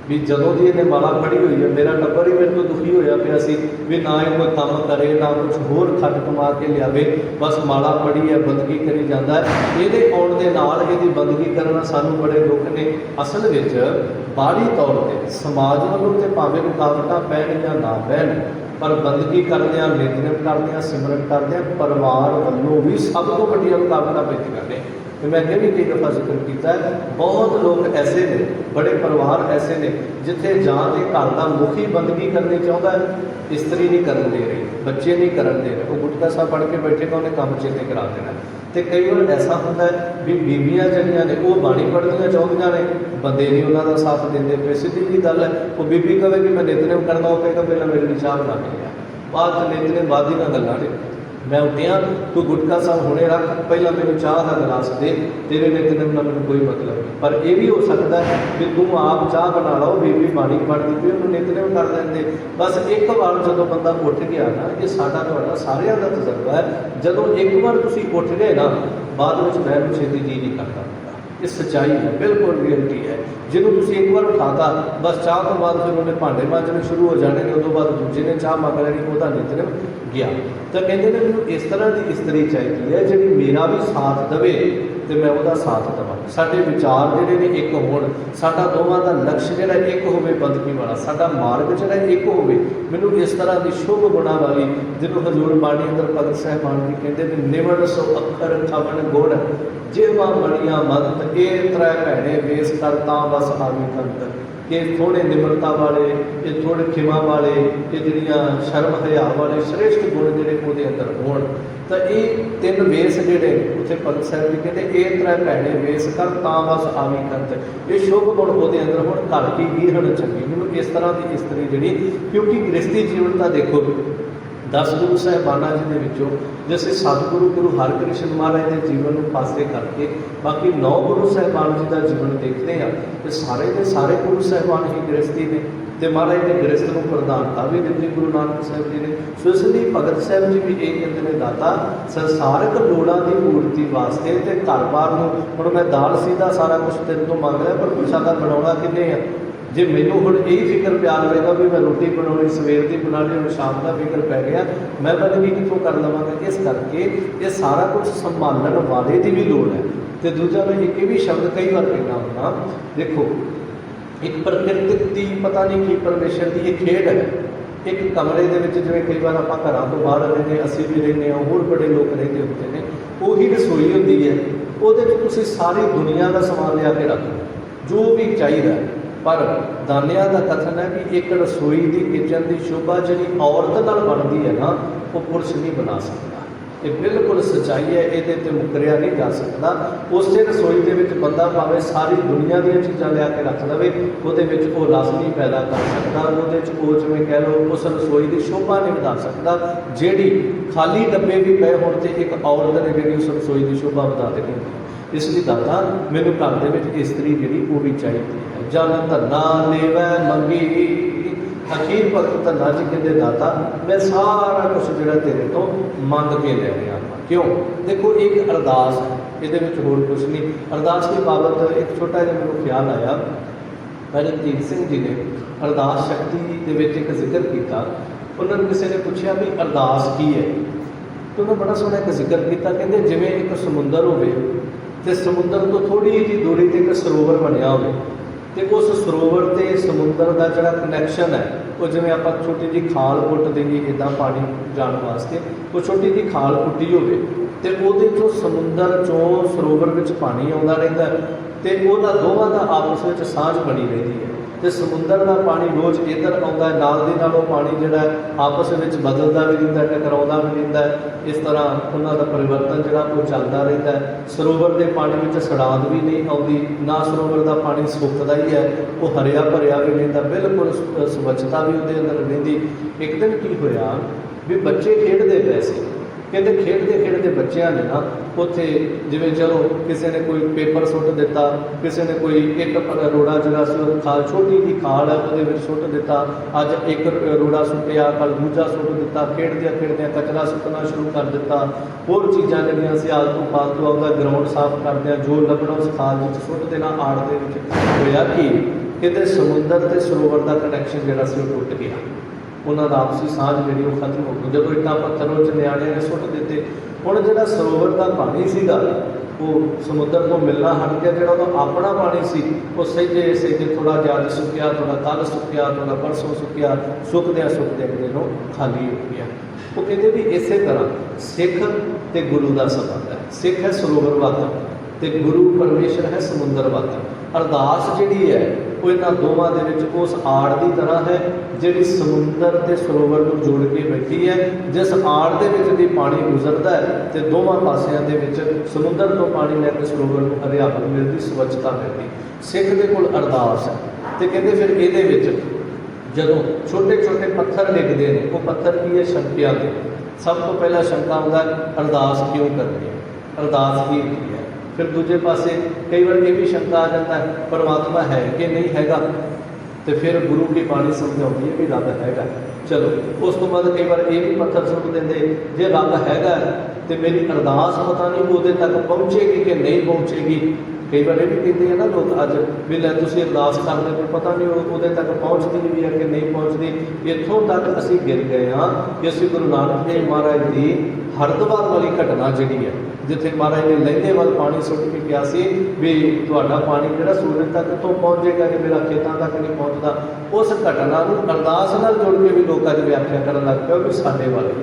S1: ਵੀ ਜਦੋਂ ਦੀ ਇਹਨੇ ਮਾਲਾ ਫੜੀ ਹੋਈ ਹੈ ਮੇਰਾ ਟੱਬਰ ਹੀ ਮੇਰੇ ਤੋਂ ਦੁਖੀ ਹੋਇਆ ਪਿਆ ਸੀ ਵੀ ਨਾ ਇਹ ਕੋਈ ਕੰਮ ਕਰੇ ਨਾ ਕੁਛ ਹੋਰ ਖੱਟ ਕਮਾ ਕੇ ਲਿਆਵੇ, ਬਸ ਮਾਲਾ ਫੜੀ ਹੈ ਬੰਦਗੀ ਕਰੀ ਜਾਂਦਾ ਹੈ। ਇਹਦੇ ਆਉਣ ਦੇ ਨਾਲ ਇਹਦੀ ਬੰਦਗੀ ਕਰਨਾ ਸਾਨੂੰ ਬੜੇ ਦੁੱਖ ਨੇ। ਅਸਲ ਵਿੱਚ ਬਾਹਰੀ ਤੌਰ 'ਤੇ ਸਮਾਜ ਵੱਲੋਂ ਤੇ ਭਾਵੇਂ ਰੁਕਾਵਟਾਂ ਪੈਣ ਜਾਂ ਨਾ ਪੈਣ, ਪਰ ਬੰਦਗੀ ਕਰਦਿਆਂ, ਨਿਤਨੇਮ ਕਰਦਿਆਂ, ਸਿਮਰਨ ਕਰਦਿਆਂ ਪਰਿਵਾਰ ਵੱਲੋਂ ਵੀ ਸਭ ਤੋਂ ਵੱਡੀਆਂ ਰੁਕਾਵਟਾਂ ਪੈਂਦੀਆਂ ਨੇ। ਤੇ ਮੈਂ ਅੱਗੇ ਵੀ ਕਈ ਦਫਾ ਜ਼ਿਕਰ ਕੀਤਾ ਹੈ, ਬਹੁਤ ਲੋਕ ਐਸੇ ਨੇ, ਬੜੇ ਪਰਿਵਾਰ ਐਸੇ ਨੇ ਜਿੱਥੇ ਜਾਂ ਤੇ ਘਰ ਦਾ ਮੁਖੀ ਬੰਦਗੀ ਕਰਨੀ ਚਾਹੁੰਦਾ ਹੈ, ਇਸਤਰੀ ਨਹੀਂ ਕਰਨ ਦੇ ਰਹੀ, ਬੱਚੇ ਨਹੀਂ ਕਰਨ ਦੇ ਰਹੇ, ਉਹ ਗੁਟਕਾ ਸਾਹਿਬ ਪੜ੍ਹ ਕੇ ਬੈਠੇਗਾ, ਉਹਨੇ ਕੰਮ ਚੇਤੇ ਕਰਾ ਦੇਣਾ। ਤੇ ਕਈ ਵਾਰ ਐਸਾ ਹੁੰਦਾ ਹੈ ਵੀ ਬੀਬੀਆਂ ਜਿਹੜੀਆਂ ਨੇ ਉਹ ਬਾਣੀ ਪੜ੍ਹਨੀਆਂ ਚਾਹੁੰਦੀਆਂ ਨੇ, ਬੰਦੇ ਨਹੀਂ ਉਹਨਾਂ ਦਾ ਸਾਥ ਦਿੰਦੇ ਪਏ। ਸਿੱਧੀ ਜਿਹੀ ਗੱਲ ਹੈ, ਉਹ ਬੀਬੀ ਕਹੇ ਕਿ ਮੈਂ ਨਿਤਨੇਮ ਕਰਨਾ, ਉਹ ਕਹੇਗਾ ਪਹਿਲਾਂ ਮੇਰੇ ਲਈ ਚਾਹ ਬਣਾ ਕੇ ਲਿਆ, ਬਾਅਦ 'ਚ ਨਿਤਨੇਮ ਬਾਅਦ ਦੀਆਂ ਗੱਲਾਂ ਨੇ। ਮੈਂ ਉੱਠਿਆ, ਤੂੰ ਗੁਟਕਾ ਸਾਹਿਬ ਹੁਣੇ ਰੱਖ, ਪਹਿਲਾਂ ਮੈਨੂੰ ਚਾਹ ਦਾ ਗਲਾਸ ਦੇ, ਤੇਰੇ ਨਿਤਨੇਮ ਨਾਲ ਮੈਨੂੰ ਕੋਈ ਮਤਲਬ ਨਹੀਂ। ਪਰ ਇਹ ਵੀ ਹੋ ਸਕਦਾ ਹੈ ਕਿ ਤੂੰ ਆਪ ਚਾਹ ਬਣਾ ਲਓ, ਬੀਬੀ ਬਾਣੀ ਪੜ੍ਹਦੀ ਪਈ, ਉਹਨੂੰ ਨਿਤਨੇਮ ਕਰ ਲੈਂਦੇ। ਬਸ ਇੱਕ ਵਾਰ ਜਦੋਂ ਬੰਦਾ ਉੱਠ ਗਿਆ ਨਾ, ਇਹ ਸਾਡਾ ਤੁਹਾਡਾ ਸਾਰਿਆਂ ਦਾ ਤਜਰਬਾ ਹੈ, ਜਦੋਂ ਇੱਕ ਵਾਰ ਤੁਸੀਂ ਉੱਠ ਗਏ ਨਾ, ਬਾਅਦ ਵਿੱਚ ਬਹਿਣ ਨੂੰ ਛੇਤੀ ਜੀ ਨਹੀਂ ਕਰਦਾ। ਇਹ ਸੱਚਾਈ ਹੈ, ਬਿਲਕੁਲ ਰਿਐਲਿਟੀ ਹੈ। ਜਿਹਨੂੰ ਤੁਸੀਂ ਇੱਕ ਵਾਰ ਉਠਾਤਾ, ਬਸ ਚਾਹ ਤੋਂ ਬਾਅਦ ਫਿਰ ਉਹਨੇ ਭਾਂਡੇ ਮਾਂਜਣੇ ਸ਼ੁਰੂ ਹੋ ਜਾਣੇ ਨੇ, ਉਦੋਂ ਬਾਅਦ ਦੂਜੇ ਨੇ ਚਾਹ ਮੰਗ ਲੈਣੀ, ਉਹਦਾ ਨਿਤਨੇਮ ਗਿਆ। ਤਾਂ ਕਹਿੰਦੇ ਨੇ ਮੈਨੂੰ ਇਸ ਤਰ੍ਹਾਂ ਦੀ ਇਸਤਰੀ ਚਾਹੀਦੀ ਹੈ ਜਿਹੜੀ ਮੇਰਾ ਵੀ ਸਾਥ ਦੇਵੇ ਤੇ ਮੈਂ ਉਹਦਾ ਸਾਥ ਦੇਵਾਂ। ਸਾਡੇ ਵਿਚਾਰ ਜਿਹੜੇ ਨੇ ਇੱਕ ਹੋਣ, ਸਾਡਾ ਦੋਵਾਂ ਦਾ ਲਕਸ਼ ਜਿਹੜਾ ਇੱਕ ਹੋਵੇ ਬੰਦਗੀ ਵਾਲਾ, ਸਾਡਾ ਮਾਰਗ ਜਿਹੜਾ ਇੱਕ ਹੋਵੇ। ਮੈਨੂੰ ਇਸ ਤਰ੍ਹਾਂ ਦੀ ਸ਼ੁਭ ਗੁਣਾਂ ਵਾਲੀ, ਜਿਹਨੂੰ ਹਜ਼ੂਰ ਬਾਣੀ ਅੰਦਰ ਭਗਤ ਸਾਹਿਬਾਨ ਜੀ ਕਹਿੰਦੇ ਨੇ, ਨਿਵਣ ਸੋ ਅੱਖਰ ਖਵਣ ਗੁਣ ਜਿਹਵਾ ਬਣੀਆਂ ਮਦਤ, ਇਹ ਤ੍ਰੈ ਭੈਣੇ ਵੇਸ ਕਰ ਤਾਂ ਬਸ ਆਵੀ ਕੰਤ। ਕਿ ਥੋੜ੍ਹੇ ਨਿਮਰਤਾ ਵਾਲੇ, ਇਹ ਥੋੜ੍ਹੇ ਖਿਮਾ ਵਾਲੇ, ਇਹ ਜਿਹੜੀਆਂ ਸ਼ਰਮ ਹਿਆ ਵਾਲੇ ਸ੍ਰੇਸ਼ਟ ਗੁਣ ਜਿਹੜੇ ਉਹਦੇ ਅੰਦਰ ਹੋਣ। ਤਾਂ ਇਹ ਤਿੰਨ ਵੇਸ ਜਿਹੜੇ ਉੱਥੇ ਭਗਤ ਸਾਹਿਬ ਜੀ ਕਹਿੰਦੇ, ਇਹ ਤ੍ਰੈ ਭੈਣੇ ਵੇਸ ਕਰ ਤਾਂ ਬਸ ਆਵੀ ਕੰਤ। ਇਹ ਸ਼ੁਭ ਗੁਣ ਉਹਦੇ ਅੰਦਰ ਹੁਣ, ਘਰ ਕੀ ਗੀਹਣ ਚੰਗੀ। ਮੈਨੂੰ ਇਸ ਤਰ੍ਹਾਂ ਦੀ ਇਸਤਰੀ ਜਿਹੜੀ, ਕਿਉਂਕਿ ਗ੍ਰਸਤੀ ਜੀਵਨ ਤਾਂ ਦੇਖੋ 10 ਗੁਰੂ ਸਾਹਿਬਾਨਾਂ ਜੀ ਦੇ ਵਿੱਚੋਂ ਜੈਸੇ ਸਤਿਗੁਰੂ ਗੁਰੂ ਹਰਕ੍ਰਿਸ਼ਨ ਮਹਾਰਾਜ ਦੇ ਜੀਵਨ ਨੂੰ ਪਾਸੇ ਕਰਕੇ ਬਾਕੀ 9 ਗੁਰੂ ਸਾਹਿਬਾਨ ਜੀ ਦਾ ਜੀਵਨ ਦੇਖਦੇ ਆ, ਤੇ ਸਾਰੇ ਦੇ ਸਾਰੇ ਗੁਰੂ ਸਾਹਿਬਾਨ ਹੀ ਗ੍ਰਸਤੀ ਨੇ, ਤੇ ਮਹਾਰਾਜ ਨੇ ਗ੍ਰਸਤ ਨੂੰ ਪ੍ਰਧਾਨਤਾ ਵੀ ਦਿੱਤੀ ਗੁਰੂ ਨਾਨਕ ਸਾਹਿਬ ਜੀ ਨੇ। ਸੋ ਇਸ ਲਈ ਭਗਤ ਸਾਹਿਬ ਜੀ ਵੀ ਇਹ ਕਹਿੰਦੇ ਨੇ, ਦਾਤਾ ਸੰਸਾਰਕ ਲੋੜਾਂ ਦੀ ਪੂਰਤੀ ਵਾਸਤੇ ਤੇ ਘਰ-ਬਾਰ ਨੂੰ, ਹੁਣ ਮੈਂ ਦਾਲ ਸੀਧਾ ਸਾਰਾ ਕੁਛ ਤੇਰੇ ਤੋਂ ਮੰਗ ਰਿਹਾ, ਪਰ ਪ੍ਰਸ਼ਾਦਾ ਬਣਾਉਣਾ ਕਿੰਨੇ ਆ? ਜੇ ਮੈਨੂੰ ਹੁਣ ਇਹ ਫਿਕਰ ਪਿਆ ਹੋਵੇਗਾ ਵੀ ਮੈਂ ਰੋਟੀ ਬਣਾਉਣੀ ਸਵੇਰ ਦੀ ਬਣਾ ਲਈ, ਹੁਣ ਸ਼ਾਮ ਦਾ ਫਿਕਰ ਪੈ ਗਿਆ, ਮੈਂ ਬੰਦਗੀ ਕਿੱਥੋਂ ਕਰ ਲਵਾਂਗਾ? ਇਸ ਕਰਕੇ ਇਹ ਸਾਰਾ ਕੁਝ ਸੰਭਾਲਣ ਵਾਲੇ ਦੀ ਵੀ ਲੋੜ ਹੈ। ਤੇ ਦੂਜਾ ਮੈਂ ਇੱਕ ਇਹ ਵੀ ਸ਼ਬਦ ਕਈ ਵਾਰ ਕਹਿੰਦਾ ਹੁੰਦਾ, ਦੇਖੋ ਇੱਕ ਪ੍ਰਕਿਰਤਿਕ ਦੀ ਪਤਾ ਨਹੀਂ ਕੀ ਪਰਮੇਸ਼ਰ ਦੀ ਇਹ ਖੇਡ ਹੈ। ਇੱਕ ਕਮਰੇ ਦੇ ਵਿੱਚ ਜਿਵੇਂ ਕਈ ਵਾਰ ਆਪਾਂ ਘਰਾਂ ਤੋਂ ਬਾਹਰ ਰਹਿੰਦੇ, ਅਸੀਂ ਵੀ ਰਹਿੰਦੇ ਹਾਂ, ਹੋਰ ਬੜੇ ਲੋਕ ਰਹਿੰਦੇ ਹੁੰਦੇ ਨੇ, ਉਹੀ ਰਸੋਈ ਹੁੰਦੀ ਹੈ, ਉਹਦੇ 'ਚ ਤੁਸੀਂ ਸਾਰੀ ਦੁਨੀਆ ਦਾ ਸਮਾਨ ਲਿਆ ਕੇ ਰੱਖ ਲਓ ਜੋ ਵੀ ਚਾਹੀਦਾ। ਪਰ ਦਾਨਿਆਂ ਦਾ ਕਥਨ ਹੈ ਵੀ ਇੱਕ ਰਸੋਈ ਦੀ ਕਿਚਨ ਦੀ ਸ਼ੋਭਾ ਜਿਹੜੀ ਔਰਤ ਨਾਲ ਬਣਦੀ ਹੈ ਨਾ, ਉਹ ਪੁਰਸ਼ ਨਹੀਂ ਬਣਾ ਸਕਦਾ। ਇਹ ਬਿਲਕੁਲ ਸੱਚਾਈ ਹੈ, ਇਹਦੇ 'ਤੇ ਮੁਕਰਿਆ ਨਹੀਂ ਜਾ ਸਕਦਾ। ਉਸੇ ਰਸੋਈ ਦੇ ਵਿੱਚ ਬੰਦਾ ਭਾਵੇਂ ਸਾਰੀ ਦੁਨੀਆ ਦੀਆਂ ਚੀਜ਼ਾਂ ਲਿਆ ਕੇ ਰੱਖ ਲਵੇ, ਉਹਦੇ ਵਿੱਚ ਉਹ ਰਸ ਨਹੀਂ ਪੈਦਾ ਕਰ ਸਕਦਾ, ਉਹਦੇ 'ਚ ਉਹ ਜਿਵੇਂ ਕਹਿ ਲਓ ਉਸ ਰਸੋਈ ਦੀ ਸ਼ੋਭਾ ਨਹੀਂ ਵਧਾ ਸਕਦਾ ਜਿਹੜੀ ਖਾਲੀ ਡੱਬੇ ਵੀ ਪਏ ਹੋਣ ਤੇ ਇੱਕ ਔਰਤ ਨੇ ਜਿਹੜੀ ਉਸ ਰਸੋਈ ਦੀ ਸ਼ੋਭਾ ਵਧਾ ਦੇਣੀ ਹੁੰਦੀ। ਇਸ ਲਈ ਦਾਤਾ ਮੈਨੂੰ ਘਰ ਦੇ ਵਿੱਚ ਇਸਤਰੀ ਜਿਹੜੀ ਉਹ ਵੀ ਚਾਹੀਦੀ ਹੈ। ਜਨ ਧੰਨਾ ਲੇਵੈ ਮੰਗੀ, ਅਖੀਰ ਭਗਤ ਧੰਨਾ ਜੀ ਕਹਿੰਦੇ, ਦਾਤਾ ਮੈਂ ਸਾਰਾ ਕੁਛ ਜਿਹੜਾ ਤੇਰੇ ਤੋਂ ਮੰਗ ਕੇ ਲੈ ਰਿਹਾ। ਕਿਉਂ? ਦੇਖੋ ਇੱਕ ਅਰਦਾਸ ਹੈ, ਇਹਦੇ ਵਿੱਚ ਹੋਰ ਕੁਛ ਨਹੀਂ। ਅਰਦਾਸ ਦੀ ਬਾਬਤ ਇੱਕ ਛੋਟਾ ਜਿਹਾ ਮੈਨੂੰ ਖਿਆਲ ਆਇਆ। ਭਾਈ ਰਣਜੀਤ ਸਿੰਘ ਜੀ ਨੇ ਅਰਦਾਸ ਸ਼ਕਤੀ ਦੇ ਵਿੱਚ ਇੱਕ ਜ਼ਿਕਰ ਕੀਤਾ। ਉਹਨਾਂ ਨੂੰ ਕਿਸੇ ਨੇ ਪੁੱਛਿਆ ਵੀ ਅਰਦਾਸ ਕੀ ਹੈ, ਤੇ ਉਹਨਾਂ ਬੜਾ ਸੋਹਣਾ ਇੱਕ ਜ਼ਿਕਰ ਕੀਤਾ। ਕਹਿੰਦੇ ਜਿਵੇਂ ਇੱਕ ਸਮੁੰਦਰ ਹੋਵੇ ਤੇ ਸਮੁੰਦਰ ਤੋਂ ਥੋੜ੍ਹੀ ਜਿਹੀ ਦੂਰੀ 'ਤੇ ਇੱਕ ਸਰੋਵਰ ਬਣਿਆ ਹੋਵੇ, ਤੇ ਉਸ ਸਰੋਵਰ ਤੇ ਸਮੁੰਦਰ ਦਾ ਜਿਹੜਾ ਕਨੈਕਸ਼ਨ ਹੈ, ਉਹ ਜਿਵੇਂ ਆਪਾਂ ਛੋਟੀ ਜਿਹੀ ਖਾਲ ਪੁੱਟ ਦੇਈਏ ਇੱਦਾਂ ਪਾਣੀ ਜਾਣ ਵਾਸਤੇ, ਉਹ ਛੋਟੀ ਜਿਹੀ ਖਾਲ ਪੁੱਟੀ ਹੋਵੇ ਤੇ ਉਹਦੇ 'ਚੋਂ ਸਮੁੰਦਰ 'ਚੋਂ ਸਰੋਵਰ ਵਿੱਚ ਪਾਣੀ ਆਉਂਦਾ ਰਹਿੰਦਾ, ਤੇ ਉਹਨਾਂ ਦੋਵਾਂ ਦਾ ਆਪਸ ਵਿੱਚ ਸਾਂਝ ਬਣੀ ਰਹਿੰਦੀ ਹੈ। ਤੇ ਸਮੁੰਦਰ ਦਾ ਪਾਣੀ ਰੋਜ਼ ਇੱਧਰ ਆਉਂਦਾ ਹੈ, ਨਾਲ ਦੀ ਨਾਲ ਉਹ ਪਾਣੀ ਜਿਹੜਾ ਆਪਸ ਵਿੱਚ ਬਦਲਦਾ ਵੀ ਰਹਿੰਦਾ, ਟਕਰਾਉਂਦਾ ਵੀ ਰਹਿੰਦਾ। ਇਸ ਤਰ੍ਹਾਂ ਉਹਨਾਂ ਦਾ ਪਰਿਵਰਤਨ ਜਿਹੜਾ ਉਹ ਚੱਲਦਾ ਰਹਿੰਦਾ। ਸਰੋਵਰ ਦੇ ਪਾਣੀ ਵਿੱਚ ਸੜਾਂਦ ਵੀ ਨਹੀਂ ਆਉਂਦੀ, ਨਾ ਸਰੋਵਰ ਦਾ ਪਾਣੀ ਸੁੱਕਦਾ ਹੀ ਹੈ, ਉਹ ਹਰਿਆ ਭਰਿਆ ਵੀ ਰਹਿੰਦਾ, ਬਿਲਕੁਲ ਸਵੱਛਤਾ ਵੀ ਉਹਦੇ ਅੰਦਰ ਰਹਿੰਦੀ। ਇੱਕ ਦਿਨ ਕੀ ਹੋਇਆ ਵੀ ਬੱਚੇ ਖੇਡਦੇ ਪਏ ਸੀ, कहते खेडते खेडते बच्चों ने ना उत्थे जिवें चलो किसी ने कोई पेपर सुट दिता, किसी ने कोई एक रोड़ा जिहड़ा सी खाल छोटी जी खाल है उहदे विच सुट दिता, अज एक रोड़ा सुटिया कल दूजा सुट दिता, खेडदियां खेडदियां कचरा सुटना शुरू कर दिता, होर चीज़ां जिहड़ियां सी आलतू फालतू आपदा ग्राउंड साफ करदियां जो लगना उस खाल विच सुट देना। आड़ दे विच होया कि किते समुंदर ते सरोवर का कनैक्शन जिहड़ा सी ओह टुट गया, उन्हों का आपसी साझ जी खत्म हो गई। जो इट्टां पत्थर उस नियाणिਆਂ ने सुट दिते, हुण जिहड़ा सरोवर का पानी सीगा वो समुद्र को मिलना हट गया, जिहड़ा उहदा अपना पानी सी वो सहीजे सहीजे थोड़ा जज सुक्या, थोड़ा कल सुक्या, थोड़ा परसों सुक्या, सुकद्या दिनों खाली हो गया। वो कहते भी इस तरह सिख ते गुरु का संबंध है। सिख है सरोवर वातर ते गुरु परमेश्वर है समुंदर वातर। अरदास जिहड़ी है वो इन्हां दोवां दे विच उस आड़ की तरह है जिहड़ी समुंदर ते सरोवर को जोड़ के बैठी है। जिस आड़ दे विच भी पानी गुजरदा है तो दोवां पासियां दे विच समुंदर तो पानी लैके सरोवर को हरियावल मिलती, स्वच्छता मिलती। सिख दे कोल अरदास है तो कहते फिर इहदे विच जदों छोटे छोटे पत्थर लिखते हैं, वो पत्थर की है शंकिया के। सब तो पहला शंका आउंदा अरदास क्यों करनी है, अरदास की है। फिर दूजे पासे कई बार ये भी शंका आ जाता है परमात्मा है कि नहीं हैगा, तो फिर गुरु की बाणी समझाती है भी रब हैगा। चलो उस तो बाद कई बार ये भी पत्थर सुट देंगे जे रब हैगा तो मेरी अरदास पता नहीं वो तक पहुँचेगी कि नहीं पहुँचेगी। कई बार ये भी कहते हैं ना लोग अज भी लै तुम अरदास करने को पता नहीं वो तक पहुँचती भी है कि नहीं पहुँचती। इतों तक असी गिर गए हाँ कि असी गुरु नानक देव महाराज की हरिद्वार वाली घटना जी है जिथे महाराज ने लहंदे वाल पानी सुट के कहा भी तुहाडा पानी जो सूरज तक तो पहुँचेगा कि मेरा खेतों तक नहीं पहुँचता। उस घटना को अरदास नाल जोड़ के भी लोग अज व्याख्या करन लग पे भी साडे वाले।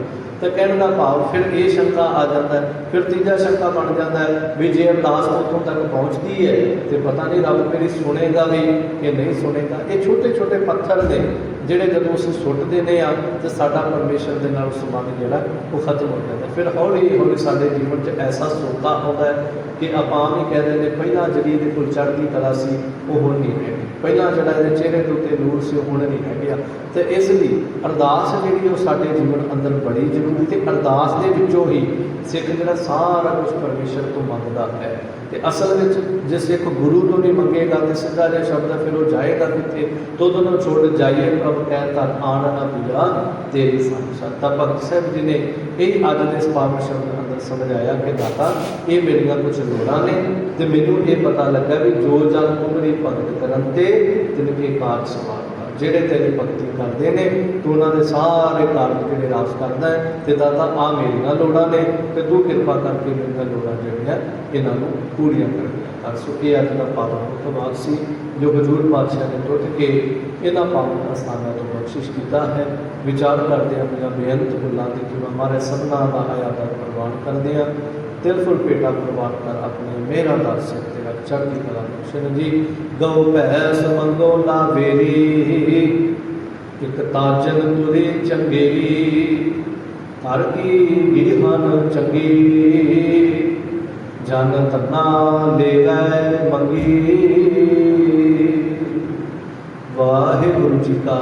S1: तो कहने का भाव फिर ये शंका आ जाता है। फिर तीजा शंका बन जाता है भी जे अरदास उतों तक पहुँचती है तो पता नहीं रब मेरी सुनेगा भी कि नहीं सुनेगा। ये छोटे छोटे पत्थर ने जिहड़े जदों असीं सुटदे ने तो साडा परमेश्वर दे नाल संबंध जिहड़ा वो खत्म हो जाता है। फिर हौली हौली साडे जीवन च ऐसा सोता आता है कि आपां ही कह देंगे पहला जी दे कोल चढ़दी कला सी वो हुण नहीं है, पहला जिहड़ा इहदे चेहरे के उत्ते नूर सी हुण नहीं है गया। तो इसलिए अरदास जिहड़ी वो साडे जीवन अंदर बड़ी जरूरी ते अरदास दे विचों ही सिख जिहड़ा सारा कुछ परमेश्वर तो मंगदा है। तो असल में जे सिख गुरु तो नहीं मंगेगा तो सीधा जिहा शब्द है फिर वो जाएगा कित्थे। तो दोनों छोड़ जाइए प्रभ कहता आन ना पिया तेरी संसा। भगत साहब जी ने यही अज के इस पावन शब्द अंदर समझाया कि दाता ये मेरिया कुछ लोड़ां ने तो मैनू ये पता लगा भी जो जन उमरी भगत करन ते तिनके कारज सवार ਜਿਹੜੇ तेरी भगती करते हैं तो उन्होंने सारे कार्य जोड़े रास करता है। तो दाता आ मेरिया लोड़ां ने तो तू कृपा करके मेरिया लोड़ां जोड़ियाँ इन्हों पूरियां कर दिया कर। सो ये अज का पावन उपवास सी जो हजूर पातशाह ने टुट के इन्हों पावन अस्थानों को बख्शिश किया है। विचार करते अपनी बेअंत भुलों की कि हमारे सबना का आयादर प्रवान करते हैं। तिल फुल पेटा प्रवान कर अपने मेरा दर सिर तेरा चढ़ती कला बख्शन जी। गौ भैंस मंगो ना बेरी एक ताजन तुरी चंगेरी हर की गिरहन चंगी जन तना ले गए मंगी। वाहिगुरू जी का